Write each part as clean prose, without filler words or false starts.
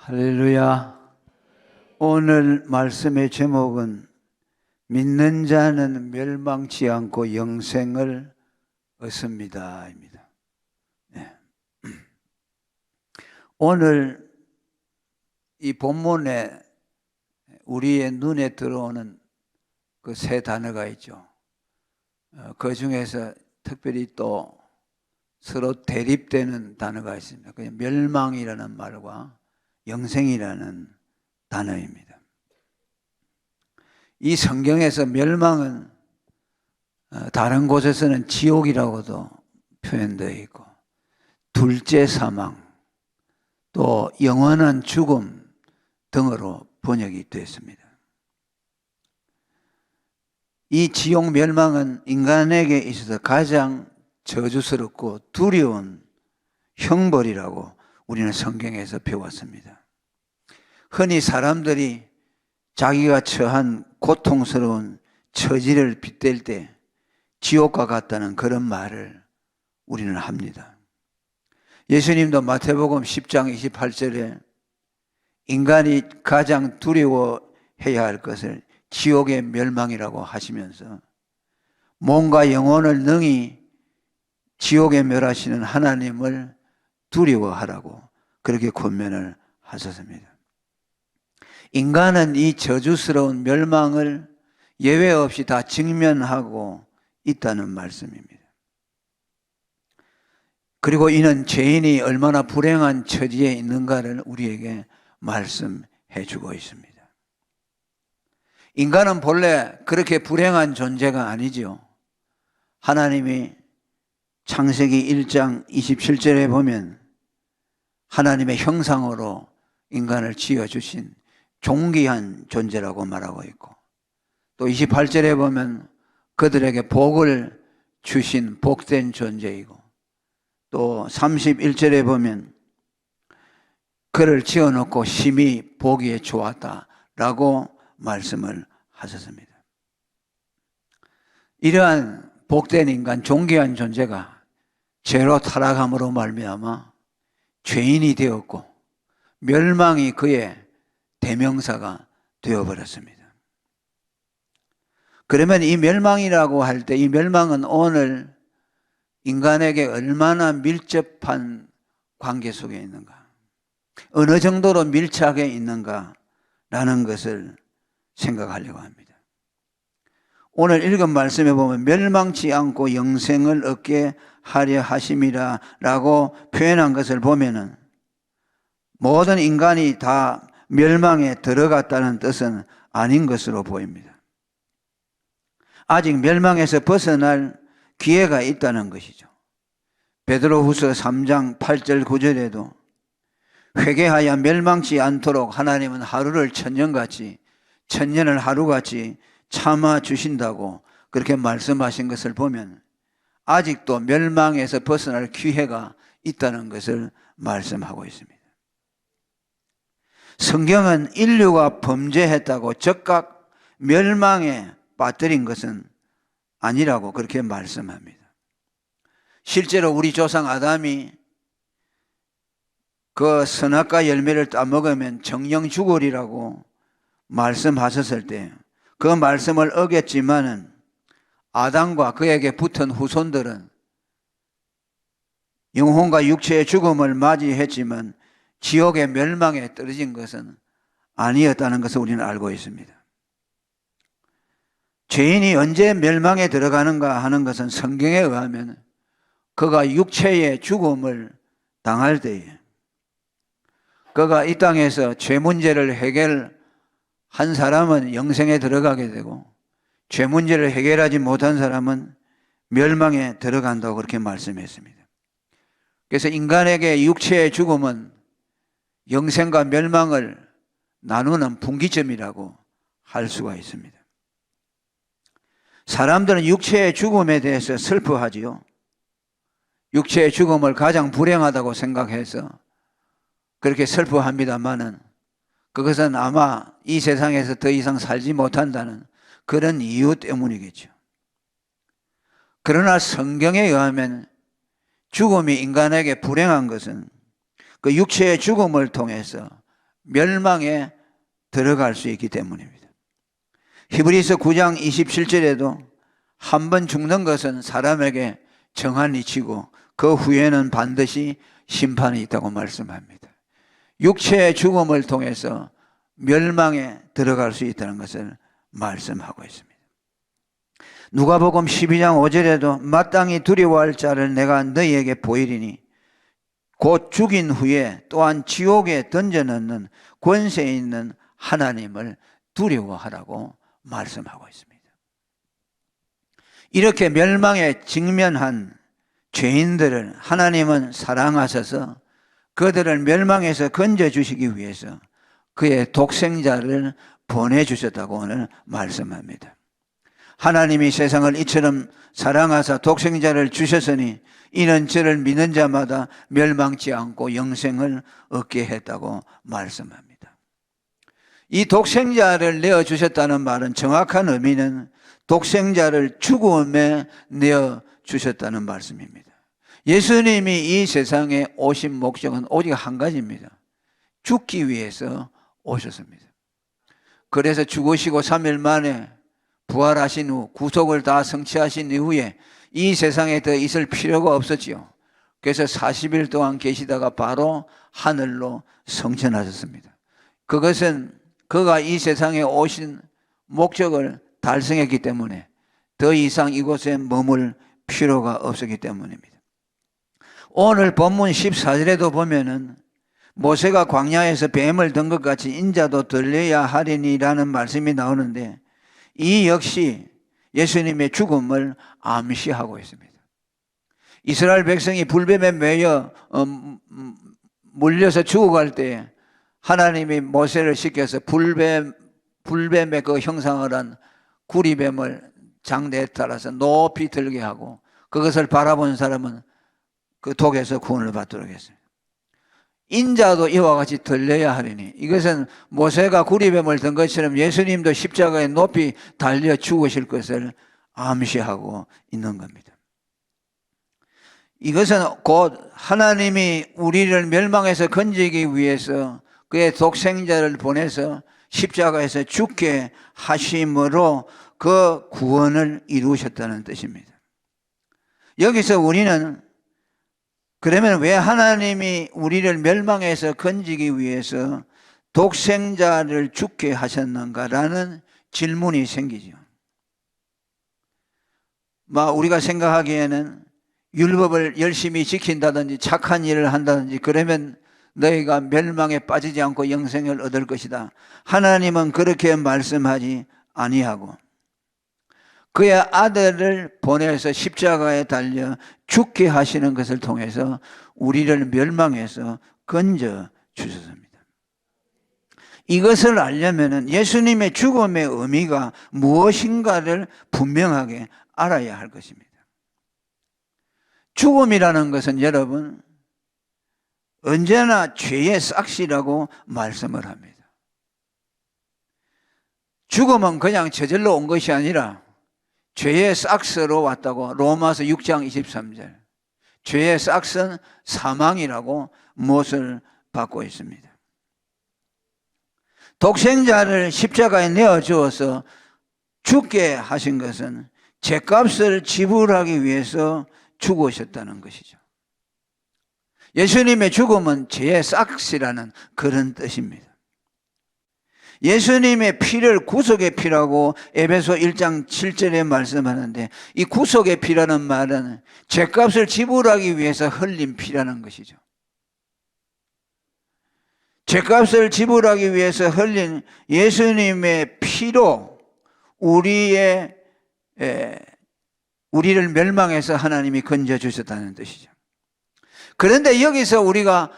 할렐루야. 오늘 말씀의 제목은 믿는 자는 멸망치 않고 영생을 얻습니다 입니다. 네. 오늘 이 본문에 우리의 눈에 들어오는 그 세 단어가 있죠. 그 중에서 특별히 또 서로 대립되는 단어가 있습니다. 그냥 멸망이라는 말과 영생이라는 단어입니다. 이 성경에서 멸망은 다른 곳에서는 지옥이라고도 표현되어 있고, 둘째 사망, 또 영원한 죽음 등으로 번역이 되었습니다. 이 지옥 멸망은 인간에게 있어서 가장 저주스럽고 두려운 형벌이라고 우리는 성경에서 배웠습니다. 흔히 사람들이 자기가 처한 고통스러운 처지를 빗댈 때 지옥과 같다는 그런 말을 우리는 합니다. 예수님도 마태복음 10장 28절에 인간이 가장 두려워해야 할 것을 지옥의 멸망이라고 하시면서 몸과 영혼을 능히 지옥에 멸하시는 하나님을 두려워하라고 그렇게 권면을 하셨습니다. 인간은 이 저주스러운 멸망을 예외 없이 다 직면하고 있다는 말씀입니다. 그리고 이는 죄인이 얼마나 불행한 처지에 있는가를 우리에게 말씀해 주고 있습니다. 인간은 본래 그렇게 불행한 존재가 아니죠. 하나님이 창세기 1장 27절에 보면 하나님의 형상으로 인간을 지어주신 존귀한 존재라고 말하고 있고, 또 28절에 보면 그들에게 복을 주신 복된 존재이고, 또 31절에 보면 그를 지어놓고 심히 보기에 좋았다라고 말씀을 하셨습니다. 이러한 복된 인간, 존귀한 존재가 죄로 타락함으로 말미암아 죄인이 되었고 멸망이 그의 대명사가 되어버렸습니다. 그러면 이 멸망이라고 할 때 이 멸망은 오늘 인간에게 얼마나 밀접한 관계 속에 있는가, 어느 정도로 밀착해 있는가라는 것을 생각하려고 합니다. 오늘 읽은 말씀에 보면 멸망치 않고 영생을 얻게 하려 하심이라 라고 표현한 것을 보면은 모든 인간이 다 멸망에 들어갔다는 뜻은 아닌 것으로 보입니다. 아직 멸망에서 벗어날 기회가 있다는 것이죠. 베드로후서 3장 8절 9절에도 회개하여 멸망치 않도록 하나님은 하루를 천년같이, 천년을 하루같이 참아 주신다고 그렇게 말씀하신 것을 보면 아직도 멸망에서 벗어날 기회가 있다는 것을 말씀하고 있습니다. 성경은 인류가 범죄했다고 즉각 멸망에 빠뜨린 것은 아니라고 그렇게 말씀합니다. 실제로 우리 조상 아담이 그 선악과 열매를 따먹으면 정령 죽으리라고 말씀하셨을 때 그 말씀을 어겼지만은 아담과 그에게 붙은 후손들은 영혼과 육체의 죽음을 맞이했지만 지옥의 멸망에 떨어진 것은 아니었다는 것을 우리는 알고 있습니다. 죄인이 언제 멸망에 들어가는가 하는 것은 성경에 의하면 그가 육체의 죽음을 당할 때에, 그가 이 땅에서 죄 문제를 해결한 사람은 영생에 들어가게 되고 죄 문제를 해결하지 못한 사람은 멸망에 들어간다고 그렇게 말씀했습니다. 그래서 인간에게 육체의 죽음은 영생과 멸망을 나누는 분기점이라고 할 수가 있습니다. 사람들은 육체의 죽음에 대해서 슬퍼하지요. 육체의 죽음을 가장 불행하다고 생각해서 그렇게 슬퍼합니다마는 그것은 아마 이 세상에서 더 이상 살지 못한다는 그런 이유 때문이겠죠. 그러나 성경에 의하면 죽음이 인간에게 불행한 것은 그 육체의 죽음을 통해서 멸망에 들어갈 수 있기 때문입니다. 히브리서 9장 27절에도 한 번 죽는 것은 사람에게 정한이 치고 그 후에는 반드시 심판이 있다고 말씀합니다. 육체의 죽음을 통해서 멸망에 들어갈 수 있다는 것을 말씀하고 있습니다. 누가복음 12장 5절에도 마땅히 두려워할 자를 내가 너희에게 보이리니 곧 죽인 후에 또한 지옥에 던져넣는 권세 있는 하나님을 두려워하라고 말씀하고 있습니다. 이렇게 멸망에 직면한 죄인들을 하나님은 사랑하셔서 그들을 멸망에서 건져주시기 위해서 그의 독생자를 보내주셨다고 오늘 말씀합니다. 하나님이 세상을 이처럼 사랑하사 독생자를 주셨으니 이는 저를 믿는 자마다 멸망치 않고 영생을 얻게 했다고 말씀합니다. 이 독생자를 내어주셨다는 말은 정확한 의미는 독생자를 죽음에 내어주셨다는 말씀입니다. 예수님이 이 세상에 오신 목적은 오직 한 가지입니다. 죽기 위해서 오셨습니다. 그래서 죽으시고 3일 만에 부활하신 후 구속을 다 성취하신 이후에 이 세상에 더 있을 필요가 없었지요. 그래서 40일 동안 계시다가 바로 하늘로 승천하셨습니다. 그것은 그가 이 세상에 오신 목적을 달성했기 때문에 더 이상 이곳에 머물 필요가 없었기 때문입니다. 오늘 본문 14절에도 보면은 모세가 광야에서 뱀을 든 것 같이 인자도 들려야 하리니라는 말씀이 나오는데 이 역시 예수님의 죽음을 암시하고 있습니다. 이스라엘 백성이 불뱀에 매여 물려서 죽어갈 때 하나님이 모세를 시켜서 불뱀의 그 형상을 한 구리뱀을 장대에 따라서 높이 들게 하고 그것을 바라본 사람은 그 독에서 구원을 받도록 했어요. 인자도 이와 같이 들려야 하리니 이것은 모세가 구리뱀을 든 것처럼 예수님도 십자가에 높이 달려 죽으실 것을 암시하고 있는 겁니다. 이것은 곧 하나님이 우리를 멸망에서 건지기 위해서 그의 독생자를 보내서 십자가에서 죽게 하심으로 그 구원을 이루셨다는 뜻입니다. 여기서 우리는 그러면 왜 하나님이 우리를 멸망에서 건지기 위해서 독생자를 죽게 하셨는가라는 질문이 생기죠. 우리가 생각하기에는 율법을 열심히 지킨다든지 착한 일을 한다든지 그러면 너희가 멸망에 빠지지 않고 영생을 얻을 것이다. 하나님은 그렇게 말씀하지 아니하고 그의 아들을 보내서 십자가에 달려 죽게 하시는 것을 통해서 우리를 멸망에서 건져 주셨습니다. 이것을 알려면 예수님의 죽음의 의미가 무엇인가를 분명하게 알아야 할 것입니다. 죽음이라는 것은 여러분 언제나 죄의 싹시라고 말씀을 합니다. 죽음은 그냥 저절로 온 것이 아니라 죄의 싹스로 왔다고 로마서 6장 23절 죄의 싹스는 사망이라고 못을 받고 있습니다. 독생자를 십자가에 내어주어서 죽게 하신 것은 죄값을 지불하기 위해서 죽으셨다는 것이죠. 예수님의 죽음은 죄의 싹스라는 그런 뜻입니다. 예수님의 피를 구속의 피라고 에베소 1장 7절에 말씀하는데 이 구속의 피라는 말은 죄값을 지불하기 위해서 흘린 피라는 것이죠. 죄값을 지불하기 위해서 흘린 예수님의 피로 우리를 멸망해서 하나님이 건져주셨다는 뜻이죠. 그런데 여기서 우리가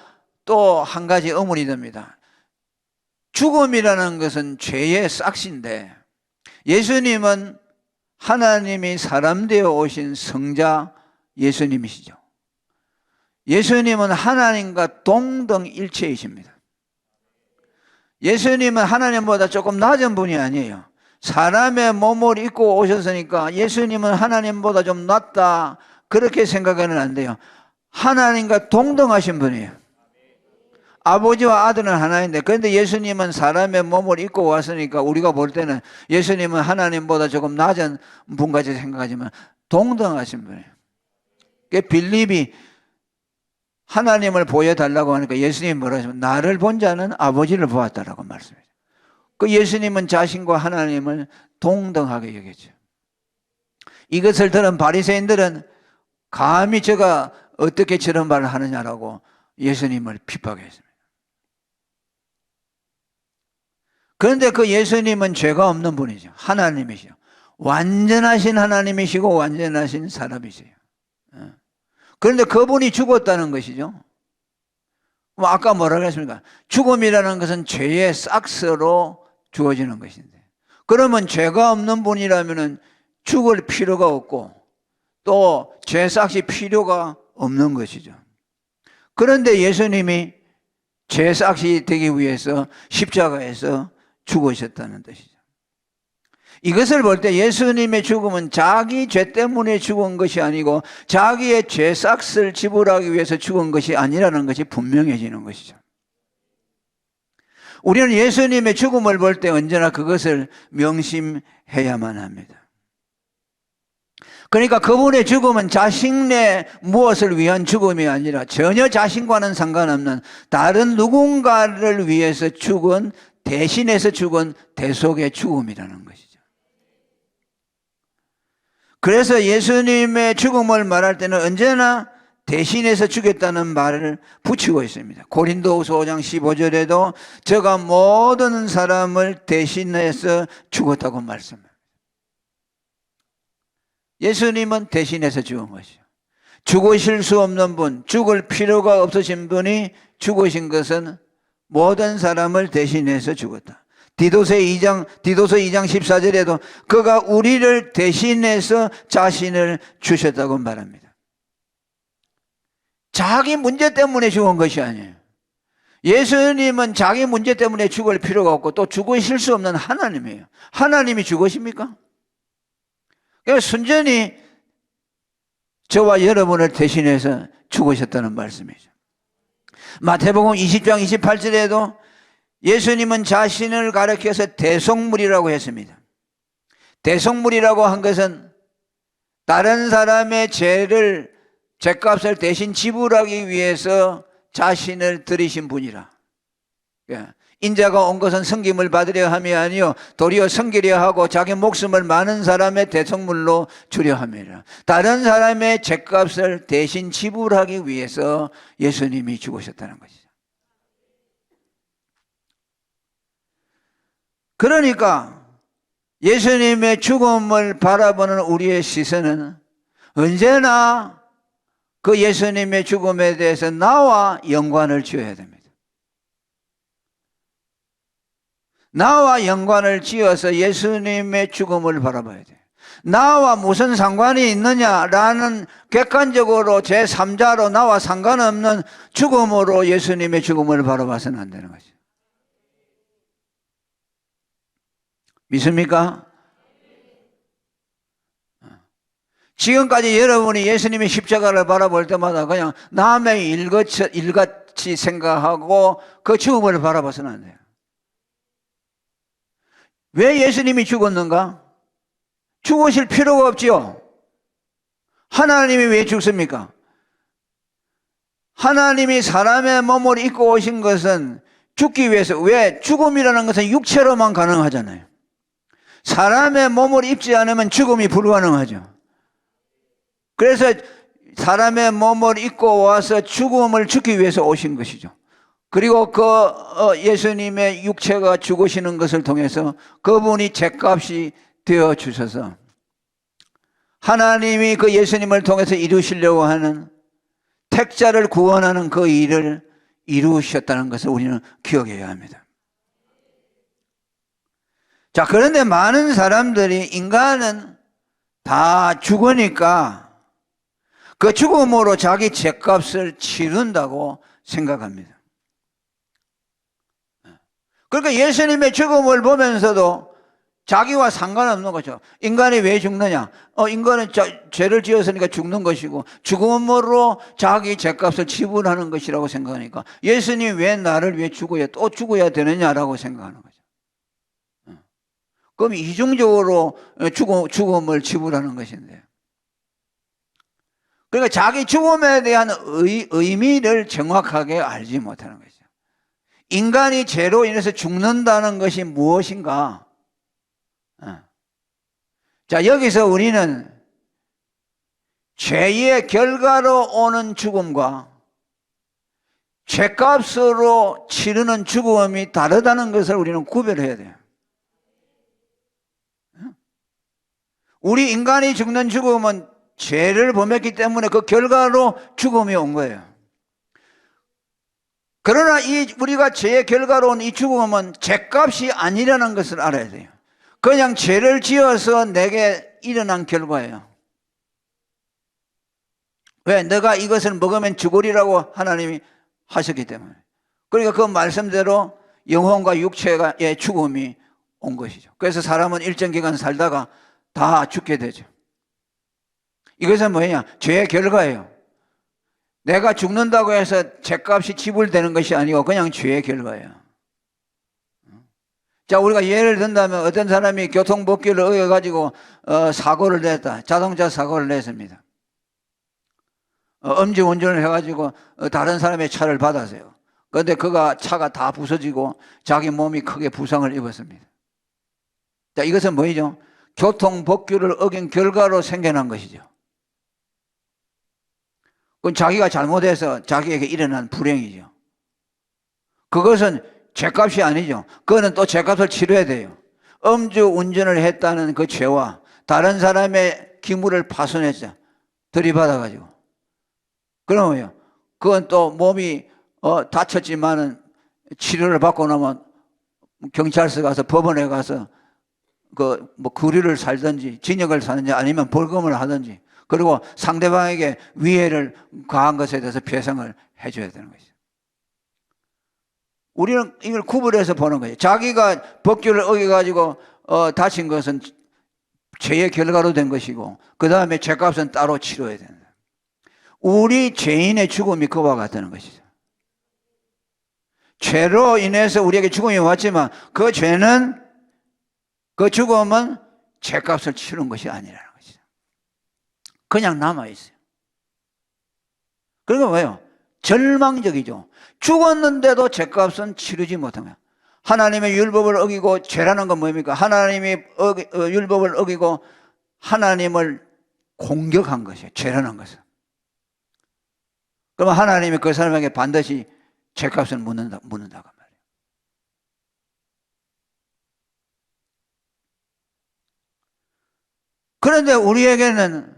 또 한 가지 의문이 듭니다. 죽음이라는 것은 죄의 싹시인데 예수님은 하나님이 사람 되어 오신 성자 예수님이시죠. 예수님은 하나님과 동등일체이십니다. 예수님은 하나님보다 조금 낮은 분이 아니에요. 사람의 몸을 입고 오셨으니까 예수님은 하나님보다 좀 낮다 그렇게 생각하면 안 돼요. 하나님과 동등하신 분이에요. 아버지와 아들은 하나인데, 그런데 예수님은 사람의 몸을 입고 왔으니까 우리가 볼 때는 예수님은 하나님보다 조금 낮은 분까지 생각하지만 동등하신 분이에요. 빌립이 하나님을 보여달라고 하니까 예수님이 뭐라 하시면 나를 본 자는 아버지를 보았다라고 말씀해요. 그 예수님은 자신과 하나님을 동등하게 여겼죠. 이것을 들은 바리새인들은 감히 저가 어떻게 저런 말을 하느냐라고 예수님을 핍박했습니다. 그런데 그 예수님은 죄가 없는 분이죠. 하나님이시죠. 완전하신 하나님이시고 완전하신 사람이세요. 그런데 그분이 죽었다는 것이죠. 아까 뭐라고 했습니까? 죽음이라는 것은 죄의 싹스로 주어지는 것인데, 그러면 죄가 없는 분이라면 죽을 필요가 없고 또 죄싹이 필요가 없는 것이죠. 그런데 예수님이 죄싹이 되기 위해서 십자가에서 죽으셨다는 뜻이죠. 이것을 볼 때 예수님의 죽음은 자기 죄 때문에 죽은 것이 아니고 자기의 죄싹을 지불하기 위해서 죽은 것이 아니라는 것이 분명해지는 것이죠. 우리는 예수님의 죽음을 볼 때 언제나 그것을 명심해야만 합니다. 그러니까 그분의 죽음은 자신의 무엇을 위한 죽음이 아니라 전혀 자신과는 상관없는 다른 누군가를 위해서 죽은, 대신해서 죽은 대속의 죽음이라는 것이죠. 그래서 예수님의 죽음을 말할 때는 언제나 대신해서 죽였다는 말을 붙이고 있습니다. 고린도후서 5장 15절에도 저가 모든 사람을 대신해서 죽었다고 말씀합니다. 예수님은 대신해서 죽은 것이죠. 죽으실 수 없는 분, 죽을 필요가 없으신 분이 죽으신 것은 모든 사람을 대신해서 죽었다. 디도서 2장 14절에도 그가 우리를 대신해서 자신을 주셨다고 말합니다. 자기 문제 때문에 죽은 것이 아니에요. 예수님은 자기 문제 때문에 죽을 필요가 없고 또 죽으실 수 없는 하나님이에요. 하나님이 죽으십니까? 그래서 순전히 저와 여러분을 대신해서 죽으셨다는 말씀이죠. 마태복음 20장 28절에도 예수님은 자신을 가리켜서 대속물이라고 했습니다. 대속물이라고 한 것은 다른 사람의 죄값을 대신 지불하기 위해서 자신을 들이신 분이라. 인자가 온 것은 섬김을 받으려 함이 아니요 도리어 섬기려 하고 자기 목숨을 많은 사람의 대속물로 주려 함이라. 다른 사람의 죄값을 대신 지불하기 위해서 예수님이 죽으셨다는 것이죠. 그러니까 예수님의 죽음을 바라보는 우리의 시선은 언제나 그 예수님의 죽음에 대해서 나와 연관을 지어야 됩니다. 나와 연관을 지어서 예수님의 죽음을 바라봐야 돼요. 나와 무슨 상관이 있느냐라는 객관적으로 제3자로 나와 상관없는 죽음으로 예수님의 죽음을 바라봐서는 안 되는 거죠. 믿습니까? 지금까지 여러분이 예수님의 십자가를 바라볼 때마다 그냥 남의 일같이 생각하고 그 죽음을 바라봐서는 안 돼요. 왜 예수님이 죽었는가? 죽으실 필요가 없지요. 하나님이 왜 죽습니까? 하나님이 사람의 몸을 입고 오신 것은 죽기 위해서. 왜? 죽음이라는 것은 육체로만 가능하잖아요. 사람의 몸을 입지 않으면 죽음이 불가능하죠. 그래서 사람의 몸을 입고 와서 죽음을 죽기 위해서 오신 것이죠. 그리고 예수님의 육체가 죽으시는 것을 통해서 그분이 죄값이 되어 주셔서 하나님이 그 예수님을 통해서 이루시려고 하는 택자를 구원하는 그 일을 이루셨다는 것을 우리는 기억해야 합니다. 자, 그런데 많은 사람들이 인간은 다 죽으니까 그 죽음으로 자기 죄값을 치른다고 생각합니다. 그러니까 예수님의 죽음을 보면서도 자기와 상관없는 거죠. 인간이 왜 죽느냐? 인간은 죄를 지었으니까 죽는 것이고 죽음으로 자기 죄값을 지불하는 것이라고 생각하니까 예수님 왜 나를 위해 또 죽어야 되느냐라고 생각하는 거죠. 그럼 이중적으로 죽음을 지불하는 것인데, 그러니까 자기 죽음에 대한 의미를 정확하게 알지 못하는 거죠. 인간이 죄로 인해서 죽는다는 것이 무엇인가? 자, 여기서 우리는 죄의 결과로 오는 죽음과 죄값으로 치르는 죽음이 다르다는 것을 우리는 구별해야 돼요. 우리 인간이 죽는 죽음은 죄를 범했기 때문에 그 결과로 죽음이 온 거예요. 그러나 우리가 죄의 결과로 온 이 죽음은 죄값이 아니라는 것을 알아야 돼요. 그냥 죄를 지어서 내게 일어난 결과예요. 왜? 너가 이것을 먹으면 죽으리라고 하나님이 하셨기 때문에. 그러니까 그 말씀대로 영혼과 육체의 죽음이 온 것이죠. 그래서 사람은 일정 기간 살다가 다 죽게 되죠. 이것은 뭐냐? 죄의 결과예요. 내가 죽는다고 해서 죄값이 지불되는 것이 아니고 그냥 죄의 결과예요. 자, 우리가 예를 든다면 어떤 사람이 교통법규를 어겨가지고 사고를 냈다. 자동차 사고를 냈습니다. 음주운전을 해가지고 다른 사람의 차를 받았어요. 그런데 그가 차가 다 부서지고 자기 몸이 크게 부상을 입었습니다. 자, 이것은 뭐죠? 교통법규를 어긴 결과로 생겨난 것이죠. 그건 자기가 잘못해서 자기에게 일어난 불행이죠. 그것은 죄값이 아니죠. 그거는 또 죄값을 치러야 돼요. 음주운전을 했다는 그 죄와 다른 사람의 기물을 파손했죠. 들이받아가지고. 그러면요, 그건 또 몸이 다쳤지만은 치료를 받고 나면 경찰서 가서 법원에 가서 구류를 살든지 징역을 사든지 아니면 벌금을 하든지, 그리고 상대방에게 위해를 가한 것에 대해서 배상을 해줘야 되는 것이죠. 우리는 이걸 구분해서 보는 거예요. 자기가 법규를 어겨가지고 다친 것은 죄의 결과로 된 것이고 그 다음에 죄값은 따로 치러야 된다. 우리 죄인의 죽음이 그와 같다는 것이죠. 죄로 인해서 우리에게 죽음이 왔지만 그 죄는, 그 죽음은 죄값을 치른 것이 아니라는 것이죠. 그냥 남아있어요. 그러니까 뭐예요? 절망적이죠. 죽었는데도 죄값은 치르지 못한 거예요. 하나님의 율법을 어기고, 죄라는 건 뭡니까? 하나님의 율법을 어기고 하나님을 공격한 것이에요. 죄라는 것은. 그러면 하나님이 그 사람에게 반드시 죄값을 묻는다고 말이에요. 그런데 우리에게는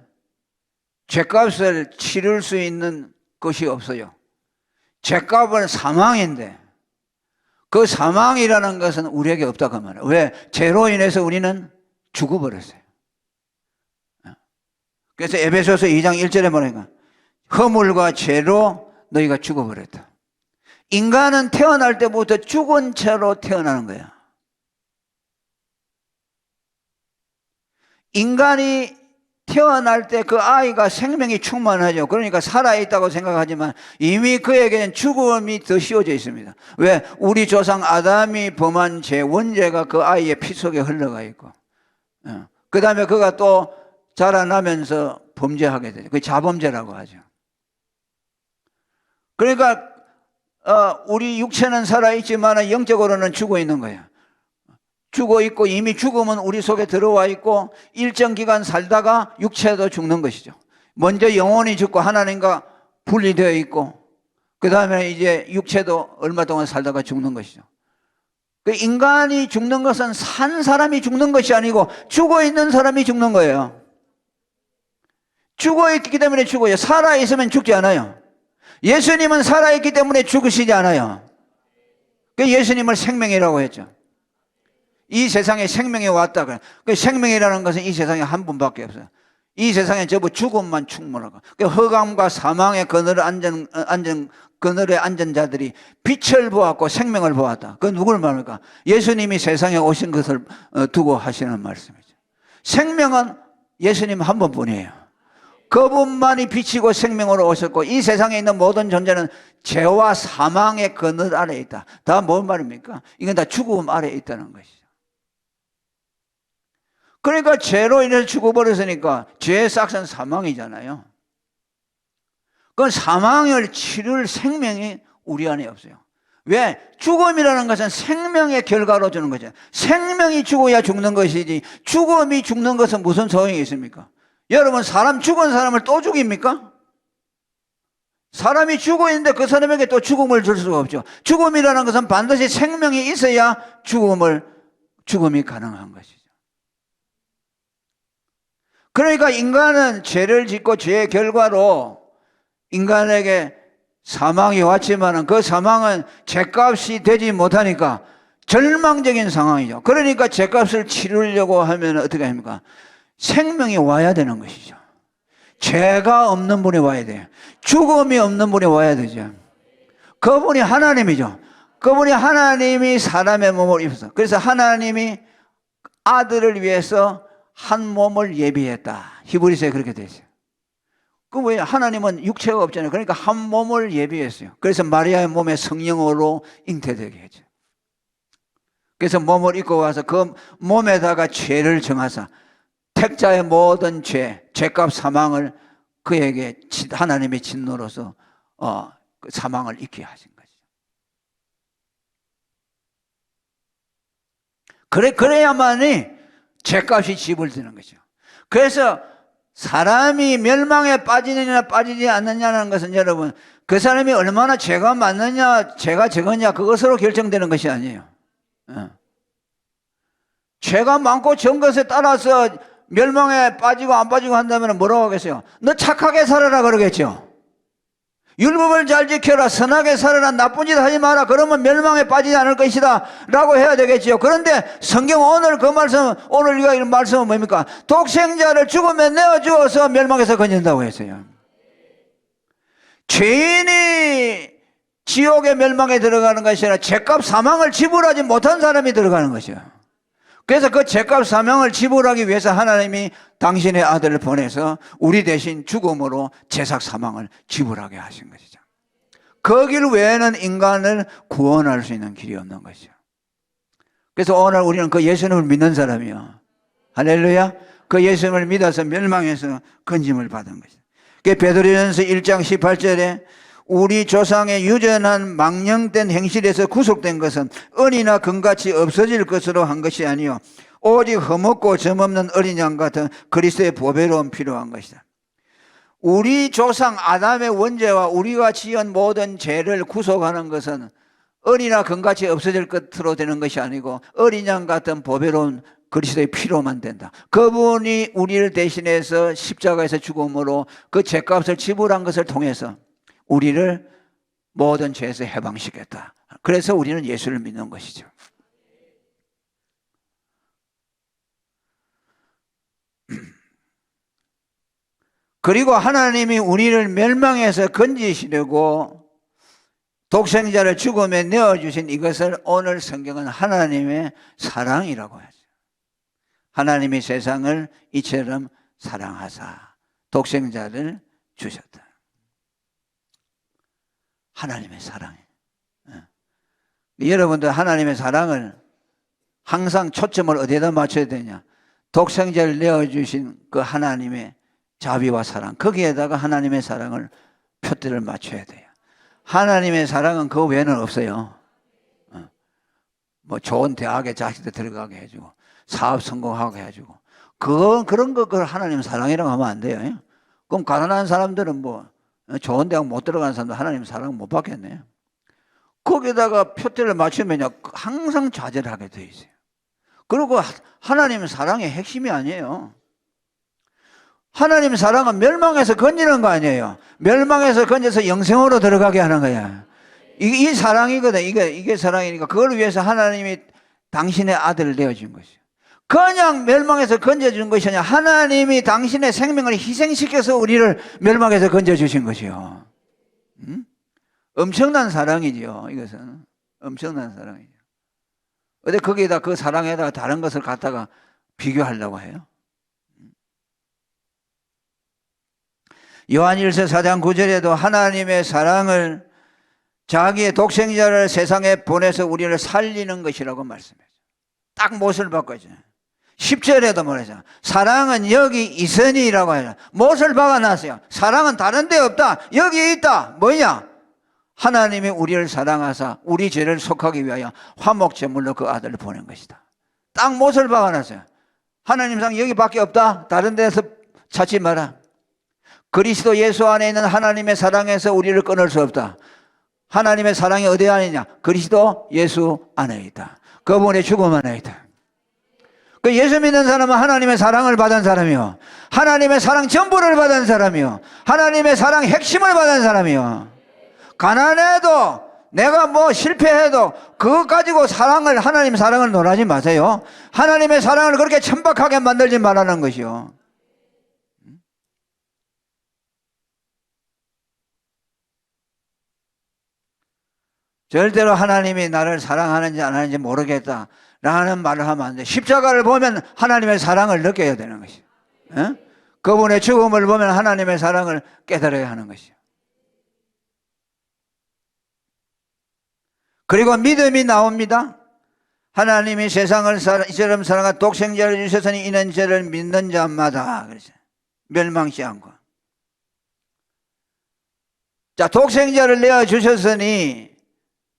죄값을 치를 수 있는 것이 없어요. 죄값은 사망인데 그 사망이라는 것은 우리에게 없다고 말해요. 왜? 죄로 인해서 우리는 죽어버렸어요. 그래서 에베소서 2장 1절에 뭐라니까? 허물과 죄로 너희가 죽어버렸다. 인간은 태어날 때부터 죽은 채로 태어나는 거야. 인간이 태어날 때 그 아이가 생명이 충만하죠. 그러니까 살아있다고 생각하지만 이미 그에게는 죽음이 더 씌워져 있습니다. 왜? 우리 조상 아담이 범한 죄, 원죄가 그 아이의 피 속에 흘러가 있고, 그 다음에 그가 또 자라나면서 범죄하게 되죠. 그게 자범죄라고 하죠. 그러니까 우리 육체는 살아있지만 영적으로는 죽어 있는 거예요. 죽어 있고 이미 죽음은 우리 속에 들어와 있고 일정 기간 살다가 육체도 죽는 것이죠. 먼저 영혼이 죽고 하나님과 분리되어 있고 그 다음에 이제 육체도 얼마 동안 살다가 죽는 것이죠. 그 인간이 죽는 것은 산 사람이 죽는 것이 아니고 죽어 있는 사람이 죽는 거예요. 죽어 있기 때문에 죽어요. 살아 있으면 죽지 않아요. 예수님은 살아 있기 때문에 죽으시지 않아요. 그 예수님을 생명이라고 했죠. 이 세상에 생명이 왔다. 그 생명이라는 것은 이 세상에 한 분밖에 없어요. 이 세상에 전부 죽음만 충분하고 그 허감과 사망의 그늘을 앉은 그늘에 앉은 자들이 빛을 보았고 생명을 보았다. 그 누구를 말합니까? 예수님이 세상에 오신 것을 두고 하시는 말씀이죠. 생명은 예수님 한 분뿐이에요. 그분만이 빛이고 생명으로 오셨고 이 세상에 있는 모든 존재는 죄와 사망의 그늘 아래에 있다. 다 뭔 말입니까? 이건 다 죽음 아래에 있다는 것이죠. 그러니까 죄로 인해서 죽어버렸으니까 죄의 싹은 사망이잖아요. 그 사망을 치를 생명이 우리 안에 없어요. 왜? 죽음이라는 것은 생명의 결과로 주는 거죠. 생명이 죽어야 죽는 것이지 죽음이 죽는 것은 무슨 소용이 있습니까? 여러분, 사람 죽은 사람을 또 죽입니까? 사람이 죽어 있는데 그 사람에게 또 죽음을 줄 수가 없죠. 죽음이라는 것은 반드시 생명이 있어야 죽음이 가능한 것이죠. 그러니까 인간은 죄를 짓고 죄의 결과로 인간에게 사망이 왔지만 그 사망은 죄값이 되지 못하니까 절망적인 상황이죠. 그러니까 죄값을 치르려고 하면 어떻게 합니까? 생명이 와야 되는 것이죠. 죄가 없는 분이 와야 돼요. 죽음이 없는 분이 와야 되죠. 그분이 하나님이죠. 그분이 하나님이 사람의 몸을 입어서, 그래서 하나님이 아들을 위해서 한 몸을 예비했다. 히브리서에 그렇게 되어 있어요. 그 왜 하나님은 육체가 없잖아요. 그러니까 한 몸을 예비했어요. 그래서 마리아의 몸에 성령으로 잉태되게 했죠. 그래서 몸을 입고 와서 그 몸에다가 죄를 정하사 택자의 모든 죄값 사망을 그에게 하나님의 진노로서 그 사망을 잊게 하신 거죠. 그래야만이 죄값이 지불되는 거죠. 그래서 사람이 멸망에 빠지느냐 빠지지 않느냐는 것은 여러분, 그 사람이 얼마나 죄가 많느냐 죄가 적느냐 그것으로 결정되는 것이 아니에요. 죄가 많고 전 것에 따라서 멸망에 빠지고 안 빠지고 한다면 뭐라고 하겠어요? 너 착하게 살아라 그러겠죠. 율법을 잘 지켜라, 선하게 살아라, 나쁜 짓 하지 마라, 그러면 멸망에 빠지지 않을 것이다 라고 해야 되겠죠. 그런데 성경 오늘 그 말씀, 오늘 우리가 이런 말씀은 뭡니까? 독생자를 죽음에 내어주어서 멸망에서 건진다고 했어요. 죄인이 지옥의 멸망에 들어가는 것이 아니라 죄값 사망을 지불하지 못한 사람이 들어가는 것이요. 그래서 그 죄값 사망을 지불하기 위해서 하나님이 당신의 아들을 보내서 우리 대신 죽음으로 죄삭 사망을 지불하게 하신 것이죠. 그 길 외에는 인간을 구원할 수 있는 길이 없는 것이죠. 그래서 오늘 우리는 그 예수님을 믿는 사람이요, 할렐루야, 그 예수님을 믿어서 멸망에서 건짐을 받은 것이죠. 베드로전서 1장 18절에 우리 조상의 유전한 망령된 행실에서 구속된 것은 은이나 금같이 없어질 것으로 한 것이 아니요 오직 흠없고 점없는 어린 양 같은 그리스도의 보배로운 필요한 것이다. 우리 조상 아담의 원죄와 우리가 지은 모든 죄를 구속하는 것은 은이나 금같이 없어질 것으로 되는 것이 아니고 어린 양 같은 보배로운 그리스도의 피로만 된다. 그분이 우리를 대신해서 십자가에서 죽음으로 그 죄값을 지불한 것을 통해서 우리를 모든 죄에서 해방시켰다. 그래서 우리는 예수를 믿는 것이죠. 그리고 하나님이 우리를 멸망에서 건지시려고 독생자를 죽음에 내어주신 이것을 오늘 성경은 하나님의 사랑이라고 하죠. 하나님이 세상을 이처럼 사랑하사 독생자를 주셨다. 하나님의 사랑이에요. 여러분들 하나님의 사랑을 항상 초점을 어디에다 맞춰야 되냐? 독생자를 내어주신 그 하나님의 자비와 사랑, 거기에다가 하나님의 사랑을 표대를 맞춰야 돼요. 하나님의 사랑은 그 외에는 없어요. 뭐 좋은 대학에 자식들 들어가게 해주고 사업 성공하게 해주고 그런 거 그걸 하나님 사랑이라고 하면 안 돼요. 그럼 가난한 사람들은 뭐 좋은 대학 못 들어가는 사람도 하나님 사랑 못 받겠네요. 거기다가 표대를 맞추면요 항상 좌절을 하게 돼 있어요. 그리고 하나님 사랑의 핵심이 아니에요. 하나님 사랑은 멸망에서 건지는 거 아니에요. 멸망에서 건져서 영생으로 들어가게 하는 거야. 이 사랑이거든. 이게 사랑이니까 그걸 위해서 하나님이 당신의 아들을 내어준 것이에요. 그냥 멸망에서 건져준 것이 아니라 하나님이 당신의 생명을 희생시켜서 우리를 멸망에서 건져주신 것이요. 엄청난 사랑이죠. 이것은 엄청난 사랑이죠. 어디 거기에다 그 사랑에다가 다른 것을 갖다가 비교하려고 해요. 요한일서 4장 9절에도 하나님의 사랑을 자기의 독생자를 세상에 보내서 우리를 살리는 것이라고 말씀해요. 딱 못을 바꿔죠. 10절에도 뭐라죠? 사랑은 여기 있으니라고 해요. 못을 박아놨어요. 사랑은 다른 데 없다. 여기 있다. 뭐냐? 하나님이 우리를 사랑하사 우리 죄를 속하기 위하여 화목제물로 그 아들을 보낸 것이다. 딱 못을 박아놨어요. 하나님 사랑 여기밖에 없다. 다른 데서 찾지 마라. 그리스도 예수 안에 있는 하나님의 사랑에서 우리를 끊을 수 없다. 하나님의 사랑이 어디 안에 있냐? 그리스도 예수 안에 있다. 그분의 죽음 안에 있다. 그 예수 믿는 사람은 하나님의 사랑을 받은 사람이요, 하나님의 사랑 전부를 받은 사람이요, 하나님의 사랑 핵심을 받은 사람이요. 가난해도 내가 뭐 실패해도 그것 가지고 하나님 사랑을 논하지 마세요. 하나님의 사랑을 그렇게 천박하게 만들지 말라는 것이요. 절대로 하나님이 나를 사랑하는지 안 하는지 모르겠다 라는 말을 하면 안 돼. 십자가를 보면 하나님의 사랑을 느껴야 되는 것이요. 그분의 죽음을 보면 하나님의 사랑을 깨달아야 하는 것이요. 그리고 믿음이 나옵니다. 하나님이 세상을 이처럼 사랑하 독생자를 주셨으니 이는 저를 믿는 자마다 그래서 멸망치 않고. 자, 독생자를 내어 주셨으니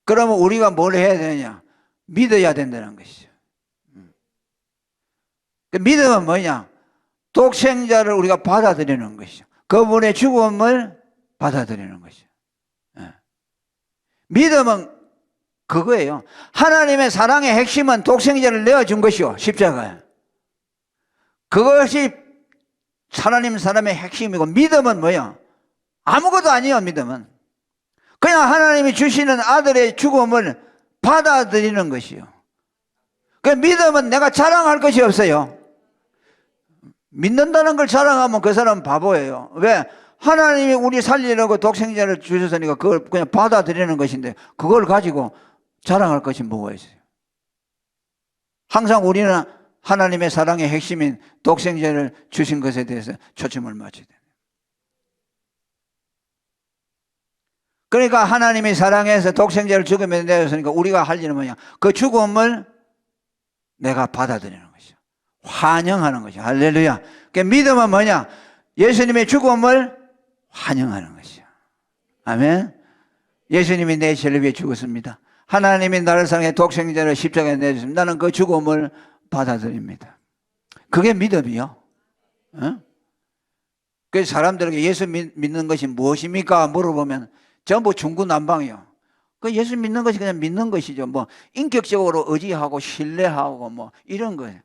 그러면 우리가 뭘 해야 되느냐? 믿어야 된다는 것이죠. 그 믿음은 뭐냐? 독생자를 우리가 받아들이는 것이죠. 그분의 죽음을 받아들이는 것이죠. 믿음은 그거예요. 하나님의 사랑의 핵심은 독생자를 내어준 것이요, 십자가에. 그것이 하나님 사람의 핵심이고, 믿음은 뭐야? 아무것도 아니에요. 믿음은 그냥 하나님이 주시는 아들의 죽음을 받아들이는 것이요. 그 믿음은 내가 자랑할 것이 없어요. 믿는다는 걸 자랑하면 그 사람은 바보예요. 왜? 하나님이 우리 살리려고 독생자를 주셨으니까 그걸 그냥 받아들이는 것인데 그걸 가지고 자랑할 것이 뭐가 있어요? 항상 우리는 하나님의 사랑의 핵심인 독생자를 주신 것에 대해서 초점을 맞춰야 돼요. 그러니까 하나님이 사랑해서 독생자를 죽음에 내었으니까 우리가 할 일은 뭐냐? 그 죽음을 내가 받아들이는 것이죠. 환영하는 것이죠. 할렐루야. 그러니까 믿음은 뭐냐? 예수님의 죽음을 환영하는 것이죠. 아멘. 예수님이 내 죄를 위해 죽었습니다. 하나님이 나를 사랑해 독생자를 십자가에 내줬습니다. 나는 그 죽음을 받아들입니다. 그게 믿음이요. 그래서 사람들에게 예수 믿는 것이 무엇입니까? 물어보면 전부 중구난방이요. 그 예수 믿는 것이 그냥 믿는 것이죠. 뭐 인격적으로 의지하고 신뢰하고 뭐 이런 거예요.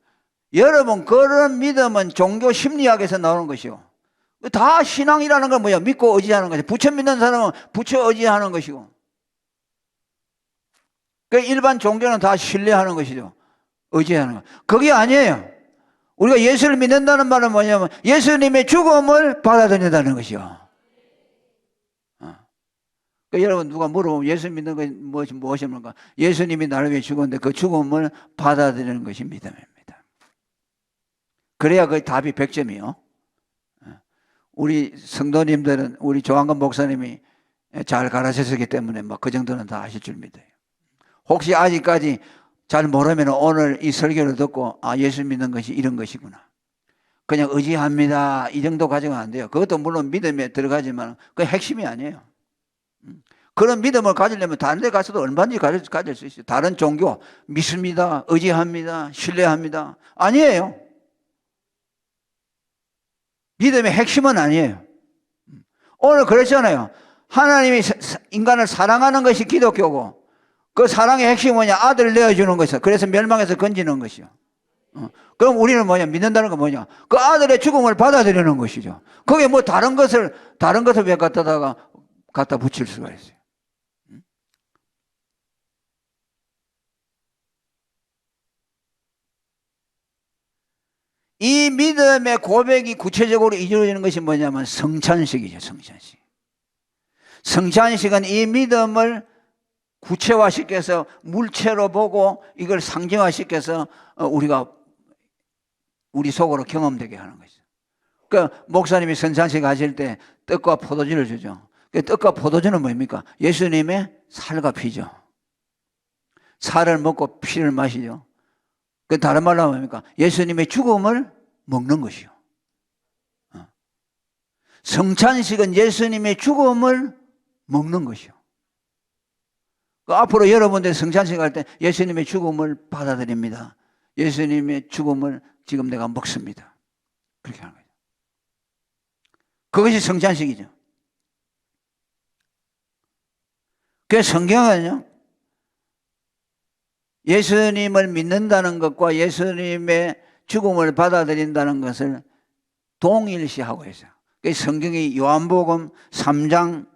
여러분, 그런 믿음은 종교 심리학에서 나오는 것이요. 다 신앙이라는 건 뭐야? 믿고 의지하는 것이죠. 부처 믿는 사람은 부처 의지하는 것이고. 그 일반 종교는 다 신뢰하는 것이죠. 의지하는 것. 그게 아니에요. 우리가 예수를 믿는다는 말은 뭐냐면 예수님의 죽음을 받아들인다는 것이요. 그러니까 여러분, 누가 물어보면 예수 믿는 것이 무엇입니까? 예수님이 나를 위해 죽었는데 그 죽음을 받아들이는 것이 믿음입니다. 그래야 그 답이 100점이요. 우리 성도님들은 우리 조한근 목사님이 잘 가르쳤기 때문에 뭐 그 정도는 다 아실 줄 믿어요. 혹시 아직까지 잘 모르면 오늘 이 설교를 듣고 아, 예수 믿는 것이 이런 것이구나. 그냥 의지합니다. 이 정도 가지고는 안 돼요. 그것도 물론 믿음에 들어가지만 그 핵심이 아니에요. 그런 믿음을 가지려면 다른 데 가서도 얼마든지 가질 수 있어요. 다른 종교 믿습니다. 의지합니다. 신뢰합니다. 아니에요. 믿음의 핵심은 아니에요. 오늘 그랬잖아요. 하나님이 인간을 사랑하는 것이 기독교고 그 사랑의 핵심은 뭐냐? 아들을 내어주는 것이요. 그래서 멸망에서 건지는 것이요. 그럼 우리는 뭐냐? 믿는다는 건 뭐냐? 그 아들의 죽음을 받아들이는 것이죠. 그게 뭐 다른 것을 왜 갖다 붙일 수가 있어요. 이 믿음의 고백이 구체적으로 이루어지는 것이 뭐냐면 성찬식이죠. 성찬식. 성찬식은 이 믿음을 구체화시켜서 물체로 보고 이걸 상징화시켜서 우리가 우리 속으로 경험되게 하는 것이죠. 그러니까 목사님이 성찬식 하실 때 떡과 포도주를 주죠. 그 떡과 포도주는 뭡니까? 예수님의 살과 피죠. 살을 먹고 피를 마시죠. 그 다른 말로 하면 뭡니까? 예수님의 죽음을 먹는 것이요. 성찬식은 예수님의 죽음을 먹는 것이요. 그 앞으로 여러분들 성찬식 할 때 예수님의 죽음을 받아들입니다. 예수님의 죽음을 지금 내가 먹습니다. 그렇게 하는 거예요. 그것이 성찬식이죠. 그래서 성경은요, 예수님을 믿는다는 것과 예수님의 죽음을 받아들인다는 것을 동일시하고 있어요. 그래서 성경이 요한복음 3장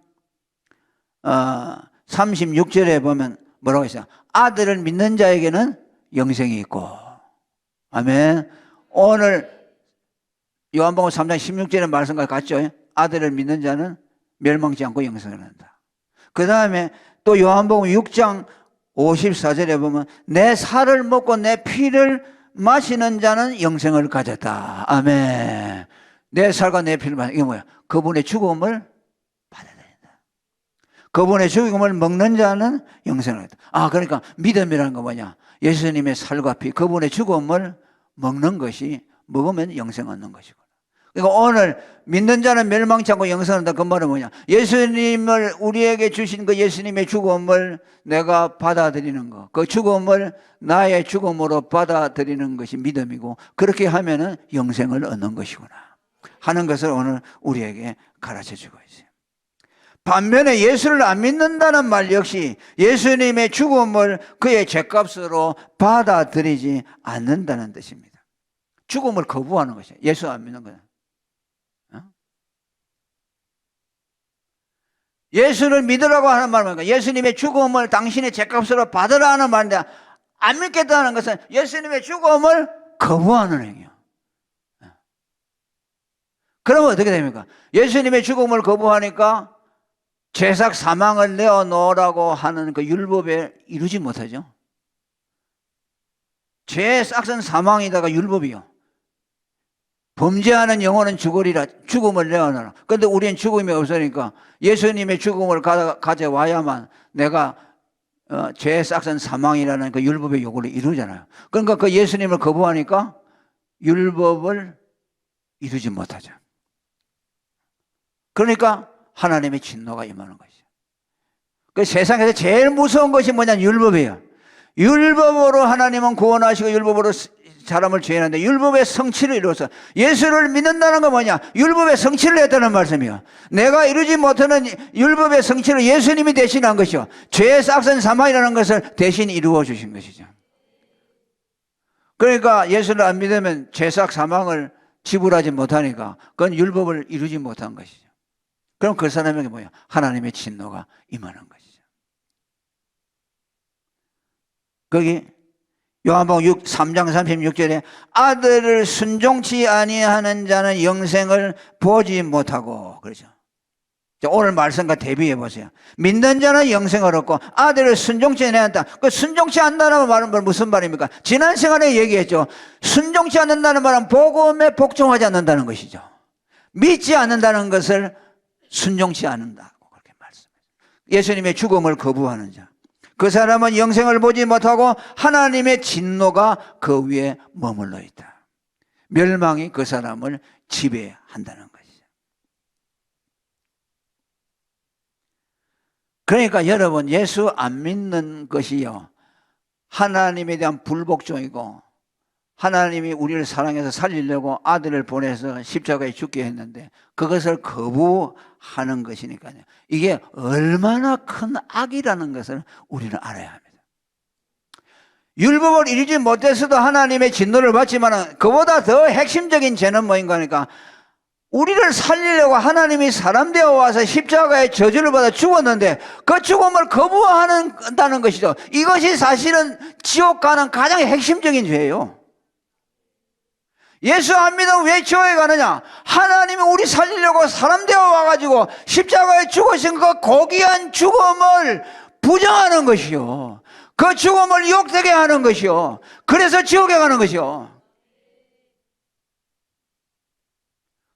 36절에 보면 뭐라고 했어요? 아들을 믿는 자에게는 영생이 있고. 아멘. 오늘 요한복음 3장 16절의 말씀과 같죠? 아들을 믿는 자는 멸망치 않고 영생을 한다. 그 다음에 또 요한복음 6장 54절에 보면 내 살을 먹고 내 피를 마시는 자는 영생을 가졌다. 아멘. 내 살과 내 피를 마시는, 이게 뭐야? 그분의 죽음을 받아들인다. 그분의 죽음을 먹는 자는 영생을 가졌다. 그러니까 믿음이라는 건 뭐냐? 예수님의 살과 피, 그분의 죽음을 먹는 것이, 먹으면 영생 얻는 것이고. 그러니까 오늘 믿는 자는 멸망치 않고 영생을 얻는다. 그 말은 뭐냐? 예수님을 우리에게 주신 그 예수님의 죽음을 내가 받아들이는 것, 그 죽음을 나의 죽음으로 받아들이는 것이 믿음이고, 그렇게 하면은 영생을 얻는 것이구나 하는 것을 오늘 우리에게 가르쳐 주고 있어요. 반면에 예수를 안 믿는다는 말 역시 예수님의 죽음을 그의 죄값으로 받아들이지 않는다는 뜻입니다. 죽음을 거부하는 것이에요. 예수 안 믿는 거예요. 예수를 믿으라고 하는 말은 뭐니까? 예수님의 죽음을 당신의 죄값으로 받으라 하는 말인데, 안 믿겠다는 것은 예수님의 죽음을 거부하는 행위예요. 그러면 어떻게 됩니까? 예수님의 죽음을 거부하니까 죄삭 사망을 내어놓으라고 하는 그 율법에 이루지 못하죠. 죄의 삭은 사망이다가 율법이요. 범죄하는 영혼은 죽으리라, 죽음을 내어놔라. 그런데 우리는 죽음이 없으니까 예수님의 죽음을 가져와야만 내가 죄의 삭은 사망이라는 그 율법의 요구를 이루잖아요. 그러니까 그 예수님을 거부하니까 율법을 이루지 못하죠. 그러니까 하나님의 진노가 임하는 것이죠. 그 세상에서 제일 무서운 것이 뭐냐면 율법이에요. 율법으로 하나님은 구원하시고 율법으로 사람을 죄하는데, 율법의 성취를 이루어서 예수를 믿는다는 건 뭐냐? 율법의 성취를 했다는 말씀이에요. 내가 이루지 못하는 율법의 성취를 예수님이 대신한 것이요, 죄의 싹선 사망이라는 것을 대신 이루어 주신 것이죠. 그러니까 예수를 안 믿으면 죄삭 사망을 지불하지 못하니까 그건 율법을 이루지 못한 것이죠. 그럼 그 사람에게 뭐야? 하나님의 진노가 임하는 것이죠. 거기 요한복음 3장 36절에 아들을 순종치 아니하는 자는 영생을 보지 못하고, 그러죠. 오늘 말씀과 대비해 보세요. 믿는 자는 영생을 얻고 아들을 순종치 않는다. 그 순종치 않는다는 말은 무슨 말입니까? 지난 시간에 얘기했죠. 순종치 않는다는 말은 복음에 복종하지 않는다는 것이죠. 믿지 않는다는 것을 순종치 않는다고 그렇게 말씀해요. 예수님의 죽음을 거부하는 자, 그 사람은 영생을 보지 못하고 하나님의 진노가 그 위에 머물러 있다. 멸망이 그 사람을 지배한다는 것이죠. 그러니까 여러분, 예수 안 믿는 것이요, 하나님에 대한 불복종이고, 하나님이 우리를 사랑해서 살리려고 아들을 보내서 십자가에 죽게 했는데 그것을 거부하는 것이니까요. 이게 얼마나 큰 악이라는 것을 우리는 알아야 합니다. 율법을 이루지 못해서도 하나님의 진노를 받지만, 그보다 더 핵심적인 죄는 뭐인가 하니까, 우리를 살리려고 하나님이 사람 되어 와서 십자가에 저주를 받아 죽었는데 그 죽음을 거부한다는 것이죠. 이것이 사실은 지옥 가는 가장 핵심적인 죄예요. 예수 안 믿으면 왜 지옥에 가느냐? 하나님이 우리 살리려고 사람 되어 와가지고 십자가에 죽으신 그 고귀한 죽음을 부정하는 것이요, 그 죽음을 욕되게 하는 것이요, 그래서 지옥에 가는 것이요.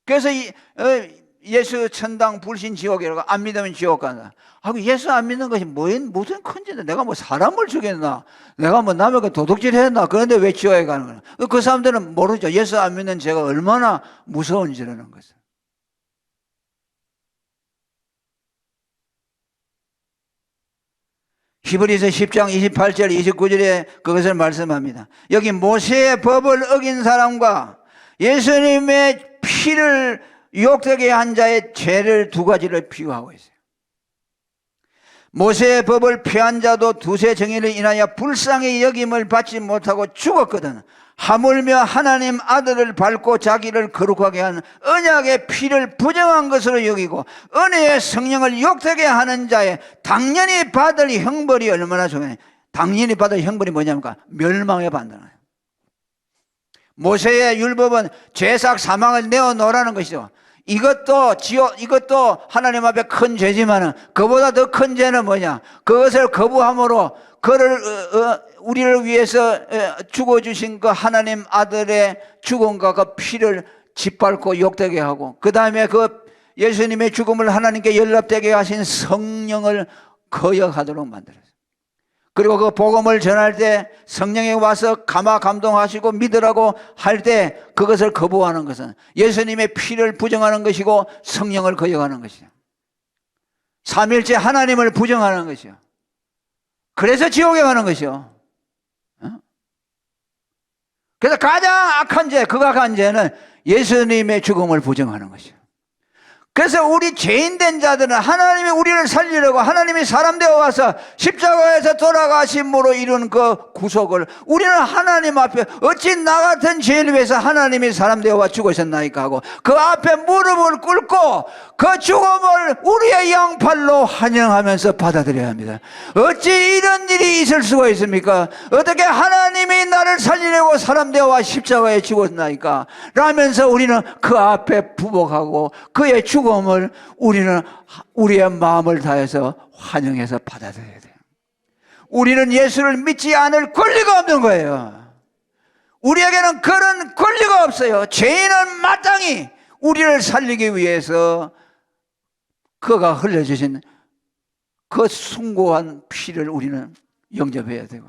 그래서 예수 천당 불신 지옥이라고, 안 믿으면 지옥 간다. 예수 안 믿는 것이 무슨 큰 죄인데, 내가 뭐 사람을 죽였나, 내가 뭐 남에게 도둑질 했나, 그런데 왜 지옥에 가는 거야? 그 사람들은 모르죠. 예수 안 믿는 죄가 얼마나 무서운지라는 것을. 히브리서 10장 28절 29절에 그것을 말씀합니다. 여기 모세의 법을 어긴 사람과 예수님의 피를 욕되게 한 자의 죄를 두 가지를 비유하고 있어요. 모세의 법을 폐한 자도 두세 정의를 인하여 불쌍히 여김을 받지 못하고 죽었거든. 하물며 하나님 아들을 밟고 자기를 거룩하게 한 언약의 피를 부정한 것으로 여기고 은혜의 성령을 욕되게 하는 자의 당연히 받을 형벌이 얼마나 중요해. 당연히 받을 형벌이 뭐냐니까 멸망에 받는다. 모세의 율법은 죄삭 사망을 내어놓으라는 것이죠. 이것도 하나님 앞에 큰 죄지만은 그보다 더 큰 죄는 뭐냐? 그것을 거부함으로 우리를 위해서 죽어주신 그 하나님 아들의 죽음과 그 피를 짓밟고 욕되게 하고, 그 다음에 그 예수님의 죽음을 하나님께 연락되게 하신 성령을 거역하도록 만들었어요. 그리고 그 복음을 전할 때 성령이 와서 감동하시고 믿으라고 할 때 그것을 거부하는 것은 예수님의 피를 부정하는 것이고 성령을 거역하는 것이죠. 삼일째 하나님을 부정하는 것이요. 그래서 지옥에 가는 것이요. 그래서 가장 악한 죄, 극악한 죄는 예수님의 죽음을 부정하는 것이요. 그래서 우리 죄인된 자들은 하나님이 우리를 살리려고 하나님이 사람 되어 와서 십자가에서 돌아가심으로 이룬 그 구속을 우리는 하나님 앞에 어찌 나 같은 죄를 위해서 하나님이 사람 되어 와 죽으셨나이까 하고 그 앞에 무릎을 꿇고 그 죽음을 우리의 양팔로 환영하면서 받아들여야 합니다. 어찌 이런 일이 있을 수가 있습니까? 어떻게 하나님이 나를 살리려고 사람 되어 와 십자가에 죽었나이까 라면서 우리는 그 앞에 부복하고 그의 죽음을 우리는 우리의 마음을 다해서 환영해서 받아들여야 돼요. 우리는 예수를 믿지 않을 권리가 없는 거예요. 우리에게는 그런 권리가 없어요. 죄인은 마땅히 우리를 살리기 위해서 그가 흘려주신 그 숭고한 피를 우리는 영접해야 되고,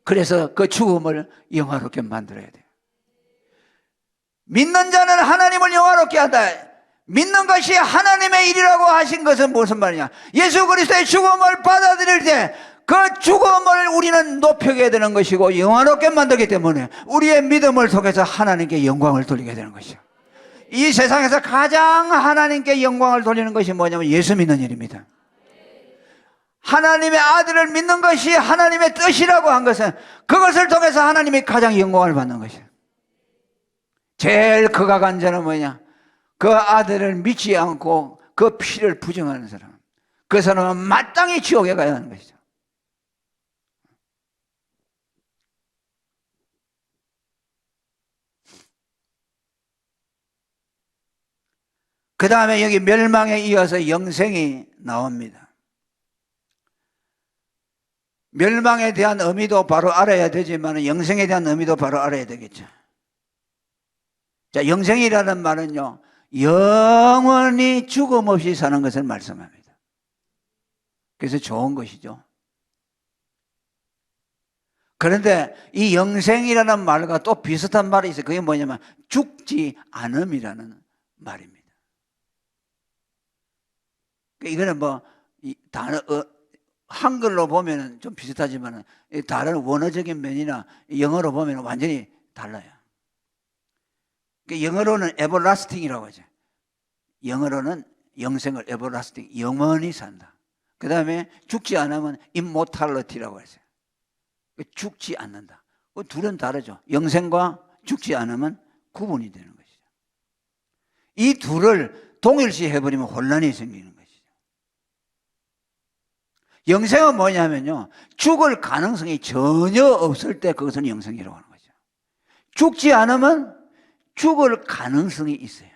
그래서 그 죽음을 영화롭게 만들어야 돼요. 믿는 자는 하나님을 영화롭게 한다. 믿는 것이 하나님의 일이라고 하신 것은 무슨 말이냐? 예수 그리스도의 죽음을 받아들일 때 그 죽음을 우리는 높이게 되는 것이고 영화롭게 만들기 때문에 우리의 믿음을 통해서 하나님께 영광을 돌리게 되는 것이죠. 이 세상에서 가장 하나님께 영광을 돌리는 것이 뭐냐면 예수 믿는 일입니다. 하나님의 아들을 믿는 것이 하나님의 뜻이라고 한 것은 그것을 통해서 하나님이 가장 영광을 받는 것이에요. 제일 극악한 자는 뭐냐? 그 아들을 믿지 않고 그 피를 부정하는 사람, 그 사람은 마땅히 지옥에 가야 하는 것이죠. 그 다음에 여기 멸망에 이어서 영생이 나옵니다. 멸망에 대한 의미도 바로 알아야 되지만 영생에 대한 의미도 바로 알아야 되겠죠. 자, 영생이라는 말은요, 영원히 죽음 없이 사는 것을 말씀합니다. 그래서 좋은 것이죠. 그런데 이 영생이라는 말과 또 비슷한 말이 있어요. 그게 뭐냐면 죽지 않음이라는 말입니다. 이거는 뭐 단어 한글로 보면 좀 비슷하지만 다른 원어적인 면이나 영어로 보면 완전히 달라요. 영어로는 everlasting이라고 하죠. 영어로는 영생을 everlasting, 영원히 산다. 그 다음에 죽지 않으면 immortality라고 하죠. 죽지 않는다. 그 둘은 다르죠. 영생과 죽지 않으면 구분이 되는 것이죠. 이 둘을 동일시 해버리면 혼란이 생기는 것이죠. 영생은 뭐냐면요, 죽을 가능성이 전혀 없을 때 그것은 영생이라고 하는 거죠. 죽지 않으면 죽을 가능성이 있어요.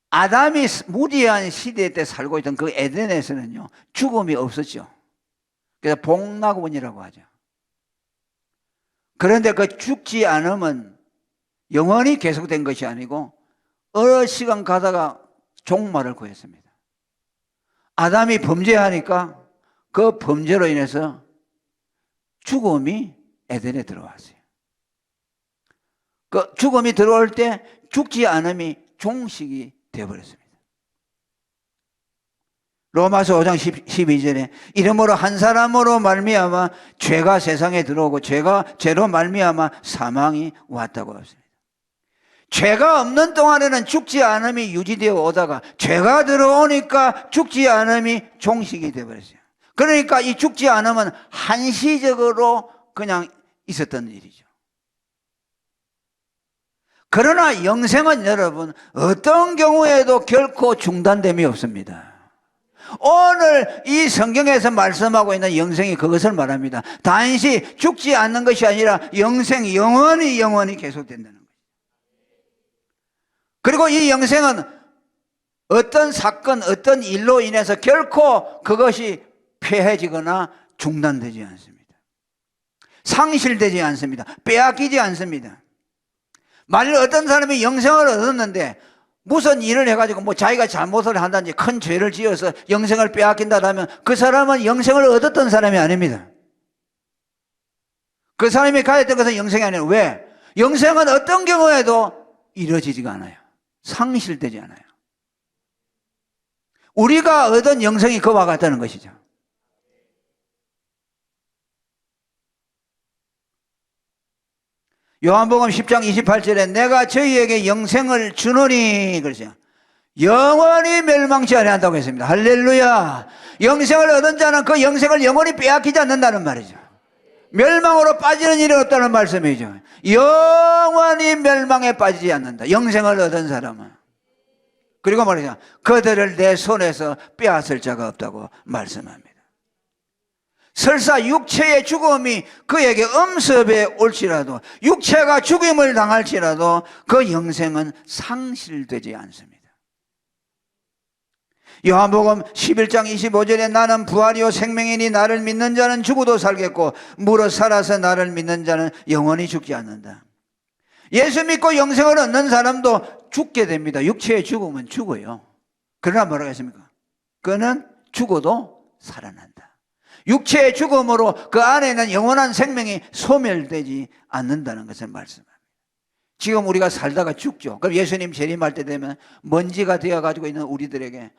아담이 무디한 시대 때 살고 있던 그 에덴에서는요, 죽음이 없었죠. 그래서 복락원이라고 하죠. 그런데 그 죽지 않으면 영원히 계속된 것이 아니고 어느 시간 가다가 종말을 구했습니다. 아담이 범죄하니까 그 범죄로 인해서 죽음이 에덴에 들어왔어요. 그 죽음이 들어올 때 죽지 않음이 종식이 되어버렸습니다. 로마서 5장 12절에 이러므로 한 사람으로 말미암아 죄가 세상에 들어오고 죄로 말미암아 사망이 왔다고 했습니다. 죄가 없는 동안에는 죽지 않음이 유지되어 오다가 죄가 들어오니까 죽지 않음이 종식이 되어버렸어요. 그러니까 이 죽지 않음은 한시적으로 그냥 있었던 일이죠. 그러나 영생은 여러분 어떤 경우에도 결코 중단됨이 없습니다. 오늘 이 성경에서 말씀하고 있는 영생이 그것을 말합니다. 단시 죽지 않는 것이 아니라 영생이 영원히 계속된다는 거예요. 그리고 이 영생은 어떤 사건, 어떤 일로 인해서 결코 그것이 폐해지거나 중단되지 않습니다. 상실되지 않습니다. 빼앗기지 않습니다. 만일 어떤 사람이 영생을 얻었는데 무슨 일을 해가지고 뭐 자기가 잘못을 한다든지 큰 죄를 지어서 영생을 빼앗긴다면 그 사람은 영생을 얻었던 사람이 아닙니다. 그 사람이 가졌던 것은 영생이 아니에요. 왜? 영생은 어떤 경우에도 이루어지지가 않아요. 상실되지 않아요. 우리가 얻은 영생이 그와 같다는 것이죠. 요한복음 10장 28절에 내가 저희에게 영생을 주노니 그러죠. 영원히 멸망치 아니한다고 했습니다. 할렐루야. 영생을 얻은 자는 그 영생을 영원히 빼앗기지 않는다는 말이죠. 멸망으로 빠지는 일이 없다는 말씀이죠. 영원히 멸망에 빠지지 않는다. 영생을 얻은 사람은. 그리고 말이죠. 그들을 내 손에서 빼앗을 자가 없다고 말씀합니다. 설사 육체의 죽음이 그에게 엄습해 올지라도 육체가 죽임을 당할지라도 그 영생은 상실되지 않습니다. 요한복음 11장 25절에 나는 부활이요 생명이니 나를 믿는 자는 죽어도 살겠고 무릇 살아서 나를 믿는 자는 영원히 죽지 않는다. 예수 믿고 영생을 얻는 사람도 죽게 됩니다. 육체의 죽음은 죽어요. 그러나 뭐라고 했습니까? 그는 죽어도 살아난다. 육체의 죽음으로 그 안에 있는 영원한 생명이 소멸되지 않는다는 것을 말씀합니다. 지금 우리가 살다가 죽죠. 그럼 예수님 재림할 때 되면 먼지가 되어가지고 있는 우리들에게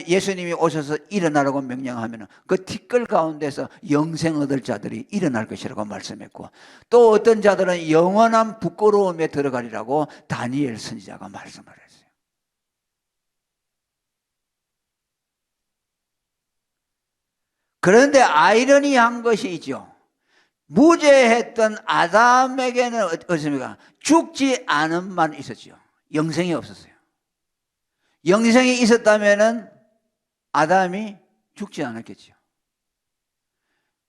예수님이 오셔서 일어나라고 명령하면 그 티끌 가운데서 영생 얻을 자들이 일어날 것이라고 말씀했고 또 어떤 자들은 영원한 부끄러움에 들어가리라고 다니엘 선지자가 말씀을 했어요. 그런데 아이러니한 것이 있죠. 무죄했던 아담에게는 어떻습니까? 죽지 않은 만 있었죠. 영생이 없었어요. 영생이 있었다면 아담이 죽지 않았겠죠.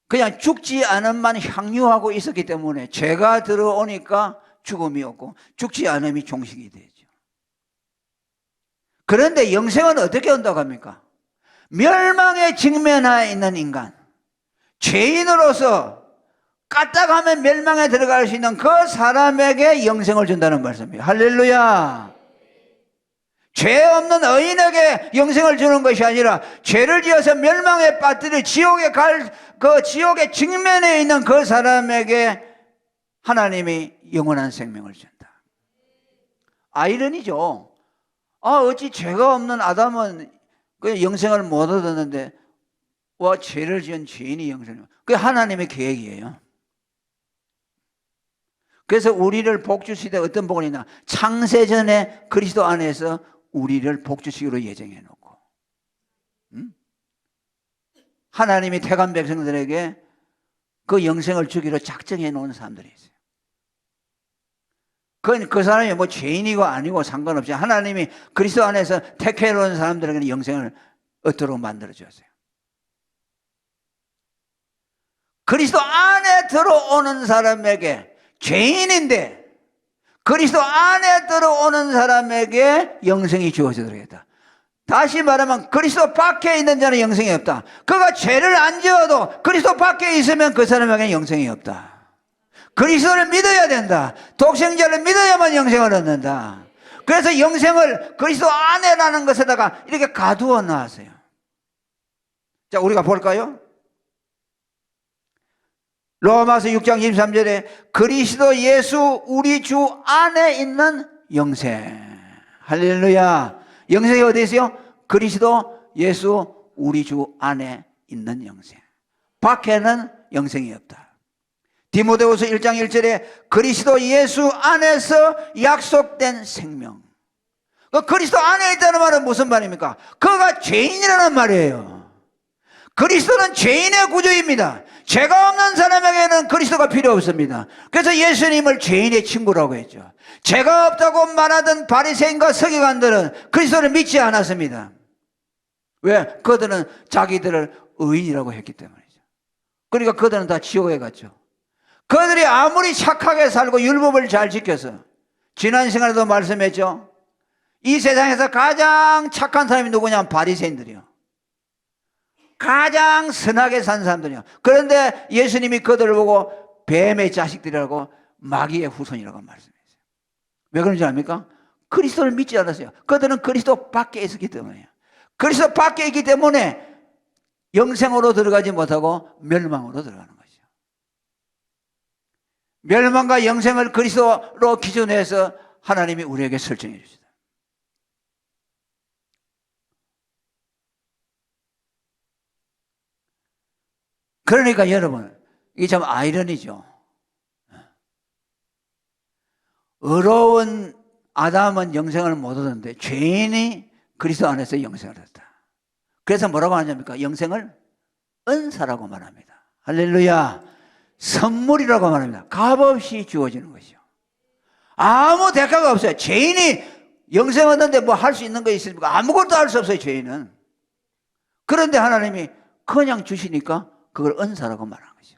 그냥 죽지 않은 만 향유하고 있었기 때문에 죄가 들어오니까 죽음이 없고 죽지 않음이 종식이 되죠. 그런데 영생은 어떻게 온다고 합니까? 멸망에 직면해 있는 인간, 죄인으로서 까딱하면 멸망에 들어갈 수 있는 그 사람에게 영생을 준다는 말씀이에요. 할렐루야. 죄 없는 의인에게 영생을 주는 것이 아니라 죄를 지어서 멸망에 빠뜨려 지옥에 갈 그 지옥에 직면해 있는 그 사람에게 하나님이 영원한 생명을 준다. 아이러니죠. 어찌 죄가 없는 아담은 그 영생을 못 얻었는데 와 죄를 지은 죄인이 영생을. 그게 하나님의 계획이에요. 그래서 우리를 복주시되 어떤 복을 있나? 창세전에 그리스도 안에서 우리를 복주시기로 예정해 놓고 하나님이 택한 백성들에게 그 영생을 주기로 작정해 놓은 사람들이 있어요. 그 사람이 뭐 죄인이고 아니고 상관없이 하나님이 그리스도 안에서 택해 놓은 사람들에게는 영생을 얻도록 만들어 주었어요. 그리스도 안에 들어오는 사람에게 죄인인데 그리스도 안에 들어오는 사람에게 영생이 주어지도록 했다. 다시 말하면 그리스도 밖에 있는 자는 영생이 없다. 그가 죄를 안 지어도 그리스도 밖에 있으면 그 사람에게는 영생이 없다. 그리스도를 믿어야 된다. 독생자를 믿어야만 영생을 얻는다. 그래서 영생을 그리스도 안에라는 것에다가 이렇게 가두어 놨어요. 자, 우리가 볼까요? 로마서 6장 23절에 그리스도 예수 우리 주 안에 있는 영생. 할렐루야. 영생이 어디 있어요? 그리스도 예수 우리 주 안에 있는 영생. 밖에는 영생이 없다. 디모데후서 1장 1절에 그리스도 예수 안에서 약속된 생명. 그리스도 안에 있다는 말은 무슨 말입니까? 그가 죄인이라는 말이에요. 그리스도는 죄인의 구주입니다. 죄가 없는 사람에게는 그리스도가 필요 없습니다. 그래서 예수님을 죄인의 친구라고 했죠. 죄가 없다고 말하던 바리새인과 서기관들은 그리스도를 믿지 않았습니다. 왜? 그들은 자기들을 의인이라고 했기 때문이죠. 그러니까 그들은 다 지옥에 갔죠. 그들이 아무리 착하게 살고 율법을 잘 지켜서, 지난 시간에도 말씀했죠. 이 세상에서 가장 착한 사람이 누구냐면 바리새인들이요. 가장 선하게 산 사람들이요. 그런데 예수님이 그들을 보고 뱀의 자식들이라고 마귀의 후손이라고 말씀했어요. 왜 그런지 압니까? 그리스도를 믿지 않았어요. 그들은 그리스도 밖에 있었기 때문이에요. 그리스도 밖에 있기 때문에 영생으로 들어가지 못하고 멸망으로 들어가는 거죠. 멸망과 영생을 그리스도로 기준해서 하나님이 우리에게 설정해 주시다. 그러니까 여러분, 이게 참 아이러니죠. 의로운 아담은 영생을 못 얻었는데 죄인이 그리스도 안에서 영생을 얻었다. 그래서 뭐라고 하냐니까 영생을 은사라고 말합니다. 할렐루야. 선물이라고 말합니다. 값없이 주어지는 것이요. 아무 대가가 없어요. 죄인이 영생 얻는데 뭐 할 수 있는 거 있습니까? 아무것도 할 수 없어요, 죄인은. 그런데 하나님이 그냥 주시니까 그걸 은사라고 말한 거죠.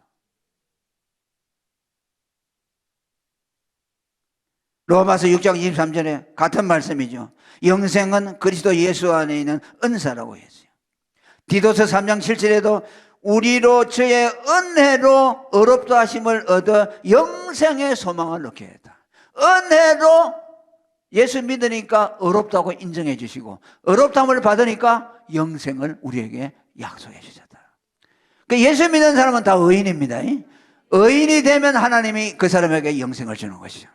로마서 6장 23절에 같은 말씀이죠. 영생은 그리스도 예수 안에 있는 은사라고 했어요. 디도서 3장 7절에도 우리로 저의 은혜로 의롭다 하심을 얻어 영생의 소망을 넣게 했다. 은혜로 예수 믿으니까 의롭다고 인정해 주시고 의롭다함을 받으니까 영생을 우리에게 약속해 주셨다. 그러니까 예수 믿는 사람은 다 의인입니다. 의인이 되면 하나님이 그 사람에게 영생을 주는 것이죠.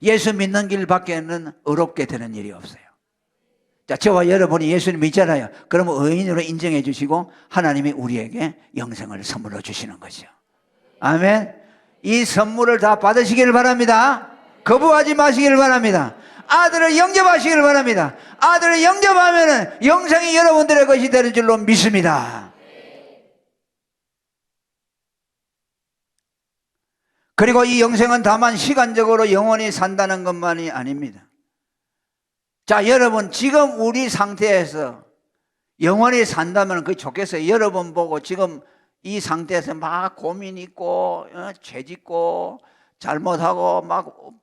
예수 믿는 길 밖에는 의롭게 되는 일이 없어요. 자, 저와 여러분이 예수님 믿잖아요. 그러면 의인으로 인정해 주시고 하나님이 우리에게 영생을 선물로 주시는 것이죠. 아멘. 이 선물을 다 받으시기를 바랍니다. 거부하지 마시기를 바랍니다. 아들을 영접하시기를 바랍니다. 아들을 영접하면 영생이 여러분들의 것이 되는 줄로 믿습니다. 그리고 이 영생은 다만 시간적으로 영원히 산다는 것만이 아닙니다. 자, 여러분 지금 우리 상태에서 영원히 산다면 그게 좋겠어요. 여러분 보고 지금 이 상태에서 막 고민 있고 죄 짓고 잘못하고 막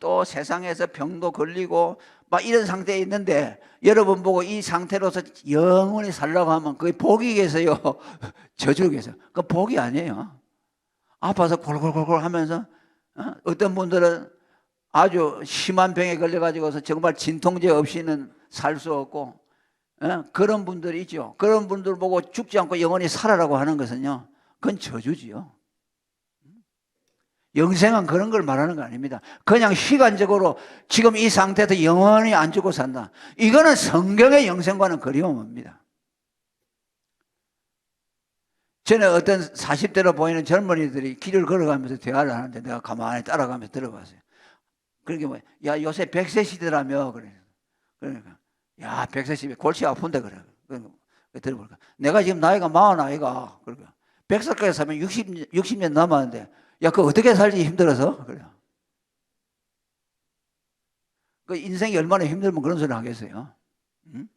또 세상에서 병도 걸리고 막 이런 상태에 있는데 여러분 보고 이 상태로서 영원히 살라고 하면 그게 복이겠어요? 저주겠어요? 그건 복이 아니에요. 아파서 골골골골 하면서 어떤 분들은 아주 심한 병에 걸려가지고서 정말 진통제 없이는 살 수 없고 그런 분들이 있죠. 그런 분들 보고 죽지 않고 영원히 살아라고 하는 것은요, 그건 저주지요. 영생은 그런 걸 말하는 거 아닙니다. 그냥 시간적으로 지금 이 상태에서 영원히 안 죽고 산다. 이거는 성경의 영생과는 거리옵니다. 저는 어떤 40대로 보이는 젊은이들이 길을 걸어가면서 대화를 하는데 내가 가만히 따라가면서 들어봤어요. 그렇게 뭐, 야, 요새 100세 시대라며. 그러니까, 야, 100세 시대 골치 아픈데 그래. 그러니까 들어볼까. 내가 지금 나이가 40 아이가. 그러니까 100살까지 살면 60년 남았는데, 야, 그거 어떻게 살지 힘들어서? 그래. 그 인생이 얼마나 힘들면 그런 소리 하겠어요. 응?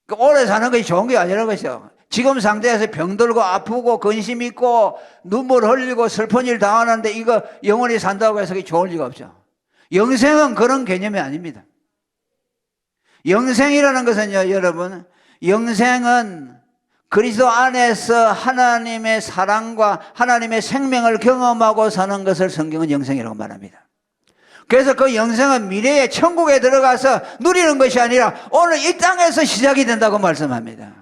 그 오래 사는 것이 좋은 게 아니라는 것이요. 지금 상태에서 병들고 아프고 근심 있고 눈물 흘리고 슬픈 일 당하는데 이거 영원히 산다고 해서 좋을 리가 없죠. 영생은 그런 개념이 아닙니다. 영생이라는 것은요, 여러분, 영생은 그리스도 안에서 하나님의 사랑과 하나님의 생명을 경험하고 사는 것을 성경은 영생이라고 말합니다. 그래서 그 영생은 미래의 천국에 들어가서 누리는 것이 아니라 오늘 이 땅에서 시작이 된다고 말씀합니다.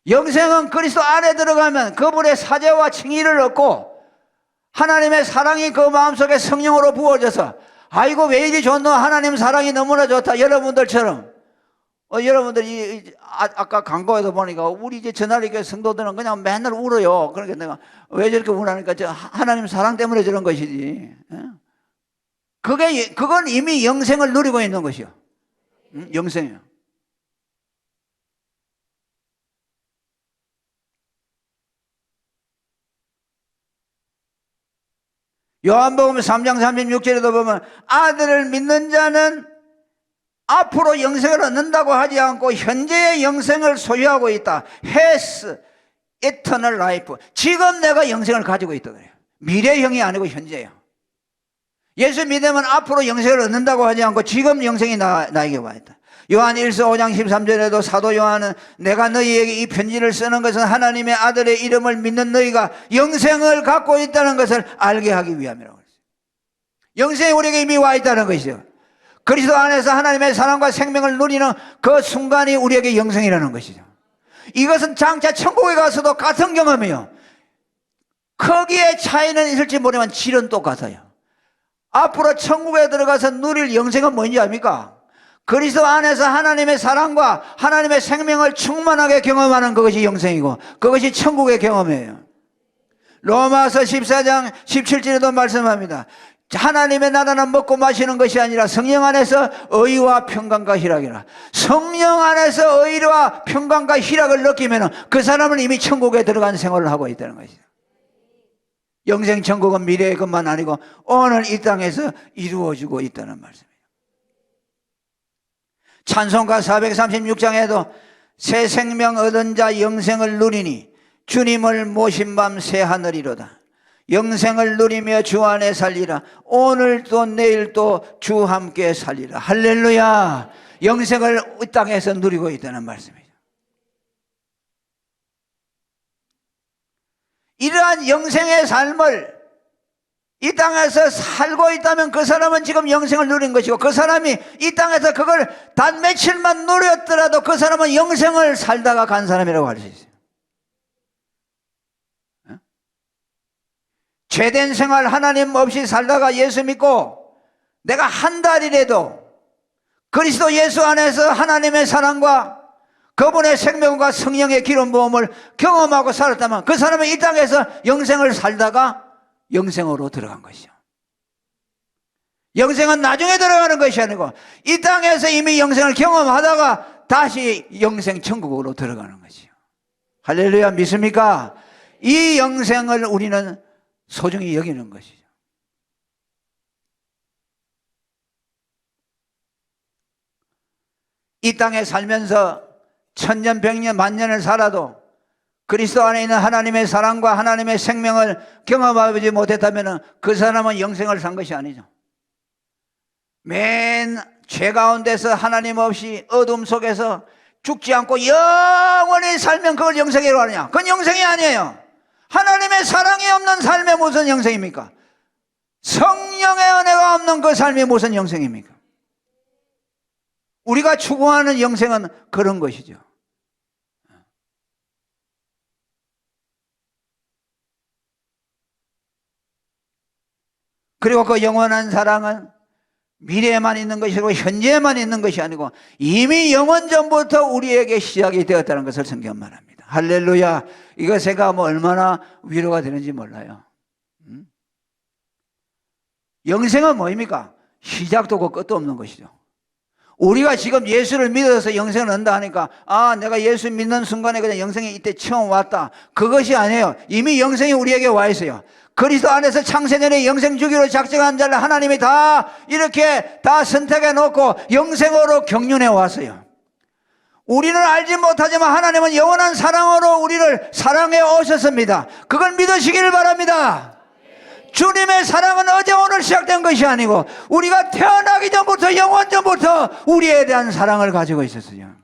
영생은 그리스도 안에 들어가면 그분의 사죄와 칭의를 얻고 하나님의 사랑이 그 마음속에 성령으로 부어져서 아이고 왜 이리 좋노, 하나님 사랑이 너무나 좋다. 여러분들처럼 여러분들이 아까 광고에도 보니까 우리 이제 전화리교회 성도들은 그냥 맨날 울어요. 그러니까 내가 왜 저렇게 우나니까 하나님 사랑 때문에 저런 것이지. 그건 이미 영생을 누리고 있는 것이요. 영생이요. 요한복음 3장 36절에도 보면 아들을 믿는 자는 앞으로 영생을 얻는다고 하지 않고 현재의 영생을 소유하고 있다. has eternal life. 지금 내가 영생을 가지고 있다 그래요. 미래형이 아니고 현재요. 예수 믿으면 앞으로 영생을 얻는다고 하지 않고 지금 영생이 나에게 와 있다. 요한 1서 5장 13절에도 사도 요한은 내가 너희에게 이 편지를 쓰는 것은 하나님의 아들의 이름을 믿는 너희가 영생을 갖고 있다는 것을 알게 하기 위함이라고 했어요. 영생이 우리에게 이미 와 있다는 것이죠. 그리스도 안에서 하나님의 사랑과 생명을 누리는 그 순간이 우리에게 영생이라는 것이죠. 이것은 장차 천국에 가서도 같은 경험이에요. 크기의 차이는 있을지 모르지만 질은 똑같아요. 앞으로 천국에 들어가서 누릴 영생은 뭔지 압니까? 그리스도 안에서 하나님의 사랑과 하나님의 생명을 충만하게 경험하는 그것이 영생이고 그것이 천국의 경험이에요. 로마서 14장 17절에도 말씀합니다. 하나님의 나라는 먹고 마시는 것이 아니라 성령 안에서 의와 평강과 희락이라. 성령 안에서 의와 평강과 희락을 느끼면 그 사람은 이미 천국에 들어간 생활을 하고 있다는 것이죠. 영생 천국은 미래의 것만 아니고 오늘 이 땅에서 이루어지고 있다는 말씀입니다. 찬송가 436장에도 새 생명 얻은 자 영생을 누리니 주님을 모신 밤 새 하늘이로다. 영생을 누리며 주 안에 살리라. 오늘도 내일도 주 함께 살리라. 할렐루야. 영생을 이 땅에서 누리고 있다는 말씀이죠. 이러한 영생의 삶을 이 땅에서 살고 있다면 그 사람은 지금 영생을 누린 것이고 그 사람이 이 땅에서 그걸 단 며칠만 누렸더라도 그 사람은 영생을 살다가 간 사람이라고 할 수 있어요. 죄된 생활 하나님 없이 살다가 예수 믿고 내가 한 달이라도 그리스도 예수 안에서 하나님의 사랑과 그분의 생명과 성령의 기름 부음을 경험하고 살았다면 그 사람은 이 땅에서 영생을 살다가 영생으로 들어간 것이죠. 영생은 나중에 들어가는 것이 아니고 이 땅에서 이미 영생을 경험하다가 다시 영생 천국으로 들어가는 것이요. 할렐루야. 믿습니까? 이 영생을 우리는 소중히 여기는 것이죠. 이 땅에 살면서 천년, 백년, 만년을 살아도 그리스도 안에 있는 하나님의 사랑과 하나님의 생명을 경험하지 못했다면 그 사람은 영생을 산 것이 아니죠. 맨 죄 가운데서 하나님 없이 어둠 속에서 죽지 않고 영원히 살면 그걸 영생이라고 하느냐? 그건 영생이 아니에요. 하나님의 사랑이 없는 삶에 무슨 영생입니까? 성령의 은혜가 없는 그 삶이 무슨 영생입니까? 우리가 추구하는 영생은 그런 것이죠. 그리고 그 영원한 사랑은 미래에만 있는 것이고 현재에만 있는 것이 아니고 이미 영원 전부터 우리에게 시작이 되었다는 것을 성경은 말합니다. 할렐루야. 이거 제가 얼마나 위로가 되는지 몰라요. 영생은 뭐입니까? 시작도 없고 끝도 없는 것이죠. 우리가 지금 예수를 믿어서 영생을 얻는다 하니까 내가 예수 믿는 순간에 그냥 영생이 이때 처음 왔다. 그것이 아니에요. 이미 영생이 우리에게 와 있어요. 그리스도 안에서 창세전에 영생 주기로 작정한 자를 하나님이 다 이렇게 다 선택해 놓고 영생으로 경륜해 왔어요. 우리는 알지 못하지만 하나님은 영원한 사랑으로 우리를 사랑해 오셨습니다. 그걸 믿으시기를 바랍니다. 주님의 사랑은 어제 오늘 시작된 것이 아니고 우리가 태어나기 전부터 영원 전부터 우리에 대한 사랑을 가지고 있었어요.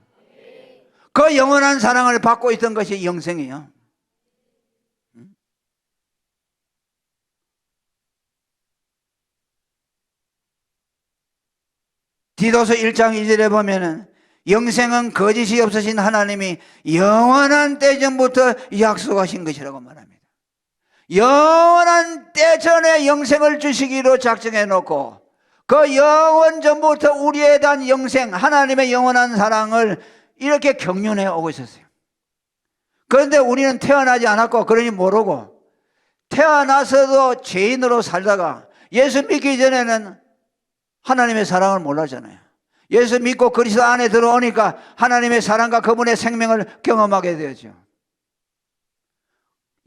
그 영원한 사랑을 받고 있던 것이 영생이에요. 디도서 1장 2절에 보면은 영생은 거짓이 없으신 하나님이 영원한 때 전부터 약속하신 것이라고 말합니다. 영원한 때 전에 영생을 주시기로 작정해 놓고 그 영원 전부터 우리에 대한 영생, 하나님의 영원한 사랑을 이렇게 경륜해 오고 있었어요. 그런데 우리는 태어나지 않았고 그러니 모르고 태어나서도 죄인으로 살다가 예수 믿기 전에는 하나님의 사랑을 몰랐잖아요. 예수 믿고 그리스도 안에 들어오니까 하나님의 사랑과 그분의 생명을 경험하게 되었죠.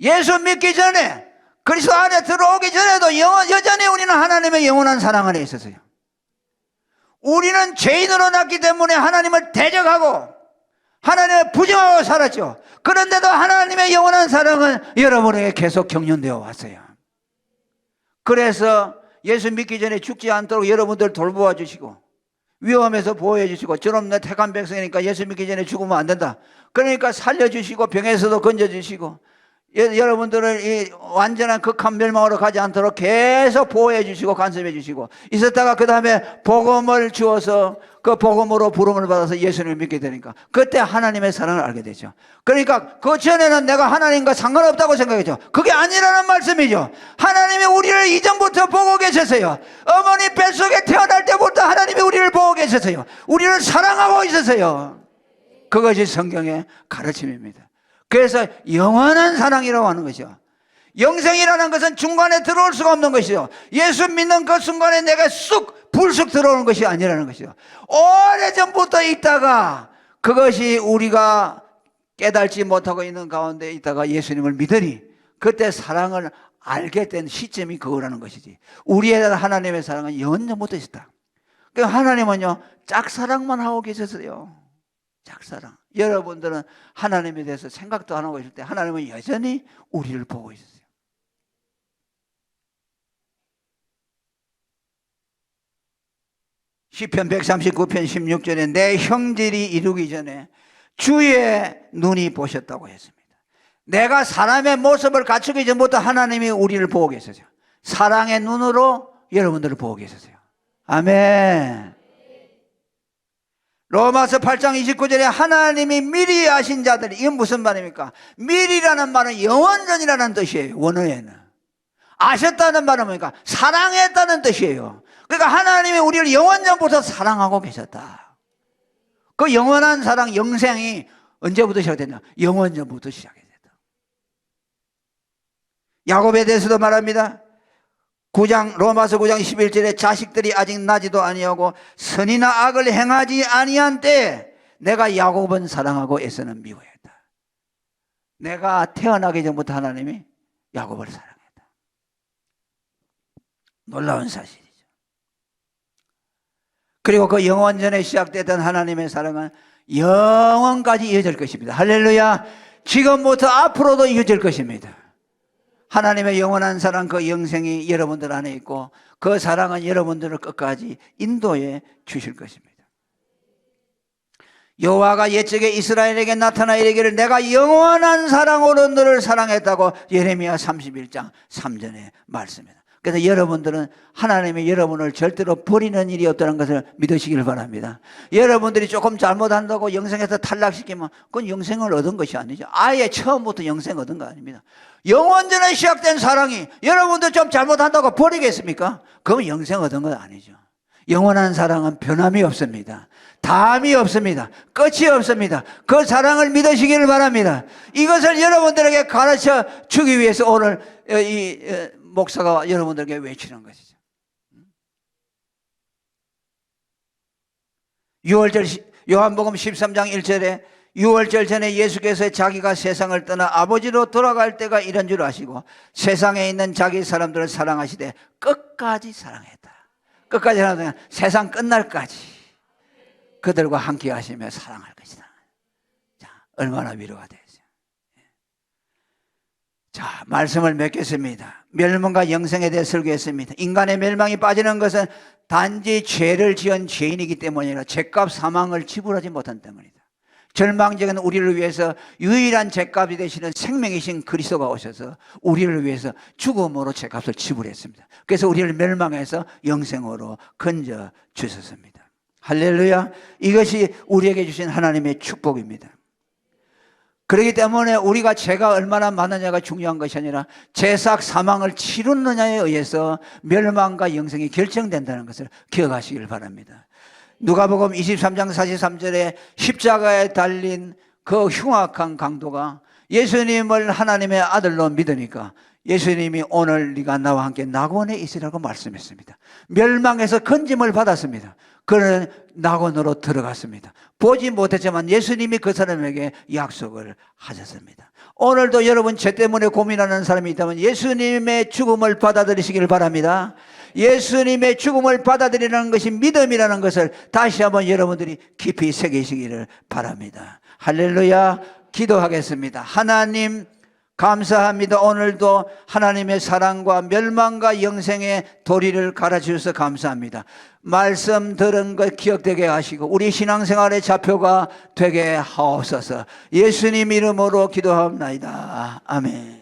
예수 믿기 전에 그리스도 안에 들어오기 전에도 여전히 우리는 하나님의 영원한 사랑 안에 있었어요. 우리는 죄인으로 났기 때문에 하나님을 대적하고 하나님을 부정하고 살았죠. 그런데도 하나님의 영원한 사랑은 여러분에게 계속 경륜되어 왔어요. 그래서 예수 믿기 전에 죽지 않도록 여러분들 돌보아 주시고 위험에서 보호해 주시고 저놈 내 택한 백성이니까 예수 믿기 전에 죽으면 안 된다. 그러니까 살려주시고 병에서도 건져주시고 여러분들을 이 완전한 극한 멸망으로 가지 않도록 계속 보호해 주시고 간섭해 주시고 있었다가 그 다음에 복음을 주어서 그 복음으로 부름을 받아서 예수님을 믿게 되니까 그때 하나님의 사랑을 알게 되죠. 그러니까 그 전에는 내가 하나님과 상관없다고 생각했죠. 그게 아니라는 말씀이죠. 하나님이 우리를 이전부터 보고 계셨어요. 어머니 뱃속에 태어날 때부터 하나님이 우리를 보고 계셨어요. 우리를 사랑하고 있었어요. 그것이 성경의 가르침입니다. 그래서 영원한 사랑이라고 하는 것이죠. 영생이라는 것은 중간에 들어올 수가 없는 것이죠. 예수 믿는 그 순간에 내가 쑥 불쑥 들어오는 것이 아니라는 것이죠. 오래전부터 있다가 그것이 우리가 깨달지 못하고 있는 가운데 있다가 예수님을 믿으니 그때 사랑을 알게 된 시점이 그거라는 것이지. 우리에 대한 하나님의 사랑은 영원전부터 있었다. 그러니까 하나님은요 짝사랑만 하고 계셨어요. 짝사랑. 여러분들은 하나님에 대해서 생각도 안 하고 있을 때 하나님은 여전히 우리를 보고 있었어요. 시편 139편 16절에 내 형질이 이루기 전에 주의 눈이 보셨다고 했습니다. 내가 사람의 모습을 갖추기 전부터 하나님이 우리를 보고 계셨어요. 사랑의 눈으로 여러분들을 보고 계셨어요. 아멘. 로마서 8장 29절에 하나님이 미리 아신 자들, 이건 무슨 말입니까? 미리라는 말은 영원전이라는 뜻이에요. 원어에는 아셨다는 말은 뭡니까? 사랑했다는 뜻이에요. 그러니까 하나님이 우리를 영원전부터 사랑하고 계셨다. 그 영원한 사랑, 영생이 언제부터 시작됐냐? 영원전부터 시작이 됐다. 야곱에 대해서도 말합니다. 로마서 9장 11절에 자식들이 아직 나지도 아니하고 선이나 악을 행하지 아니한 때에 내가 야곱은 사랑하고 에서는 미워했다. 내가 태어나기 전부터 하나님이 야곱을 사랑했다. 놀라운 사실이죠. 그리고 그 영원전에 시작됐던 하나님의 사랑은 영원까지 이어질 것입니다. 할렐루야. 지금부터 앞으로도 이어질 것입니다. 하나님의 영원한 사랑, 그 영생이 여러분들 안에 있고 그 사랑은 여러분들을 끝까지 인도해 주실 것입니다. 여호와가 옛적에 이스라엘에게 나타나 이르기를 내가 영원한 사랑으로 너를 사랑했다고 예레미야 31장 3절에 말씀입니다. 그래서 여러분들은 하나님이 여러분을 절대로 버리는 일이 없다는 것을 믿으시길 바랍니다. 여러분들이 조금 잘못한다고 영생에서 탈락시키면 그건 영생을 얻은 것이 아니죠. 아예 처음부터 영생 얻은 거 아닙니다. 영원전에 시작된 사랑이 여러분들 좀 잘못한다고 버리겠습니까? 그건 영생 얻은 건 아니죠. 영원한 사랑은 변함이 없습니다. 다함이 없습니다. 끝이 없습니다. 그 사랑을 믿으시기를 바랍니다. 이것을 여러분들에게 가르쳐 주기 위해서 오늘 이 목사가 여러분들에게 외치는 것이죠. 6월절 요한복음 13장 1절에 6월절 전에 예수께서 자기가 세상을 떠나 아버지로 돌아갈 때가 이런 줄 아시고 세상에 있는 자기 사람들을 사랑하시되 끝까지 사랑했다. 끝까지 사랑하면 세상 끝날까지 그들과 함께 하시며 사랑할 것이다. 얼마나 위로가 되죠. 자, 말씀을 맺겠습니다. 멸망과 영생에 대해 설교했습니다. 인간의 멸망이 빠지는 것은 단지 죄를 지은 죄인이기 때문이 아니라 죄값 사망을 지불하지 못한 때문이다. 절망적인 우리를 위해서 유일한 죄값이 되시는 생명이신 그리스도가 오셔서 우리를 위해서 죽음으로 죄값을 지불했습니다. 그래서 우리를 멸망해서 영생으로 건져 주셨습니다. 할렐루야. 이것이 우리에게 주신 하나님의 축복입니다. 그렇기 때문에 우리가 죄가 얼마나 많으냐가 중요한 것이 아니라 죄삭 사망을 치르느냐에 의해서 멸망과 영생이 결정된다는 것을 기억하시길 바랍니다. 누가복음 23장 43절에 십자가에 달린 그 흉악한 강도가 예수님을 하나님의 아들로 믿으니까 예수님이 오늘 네가 나와 함께 낙원에 있으라고 말씀했습니다. 멸망에서 건짐을 받았습니다. 그는 낙원으로 들어갔습니다. 보지 못했지만 예수님이 그 사람에게 약속을 하셨습니다. 오늘도 여러분 죄 때문에 고민하는 사람이 있다면 예수님의 죽음을 받아들이시길 바랍니다. 예수님의 죽음을 받아들이는 것이 믿음이라는 것을 다시 한번 여러분들이 깊이 새기시기를 바랍니다. 할렐루야. 기도하겠습니다. 하나님 감사합니다. 오늘도 하나님의 사랑과 멸망과 영생의 도리를 가르쳐주셔서 감사합니다. 말씀 들은 것 기억되게 하시고 우리 신앙생활의 좌표가 되게 하옵소서. 예수님 이름으로 기도합니다. 아멘.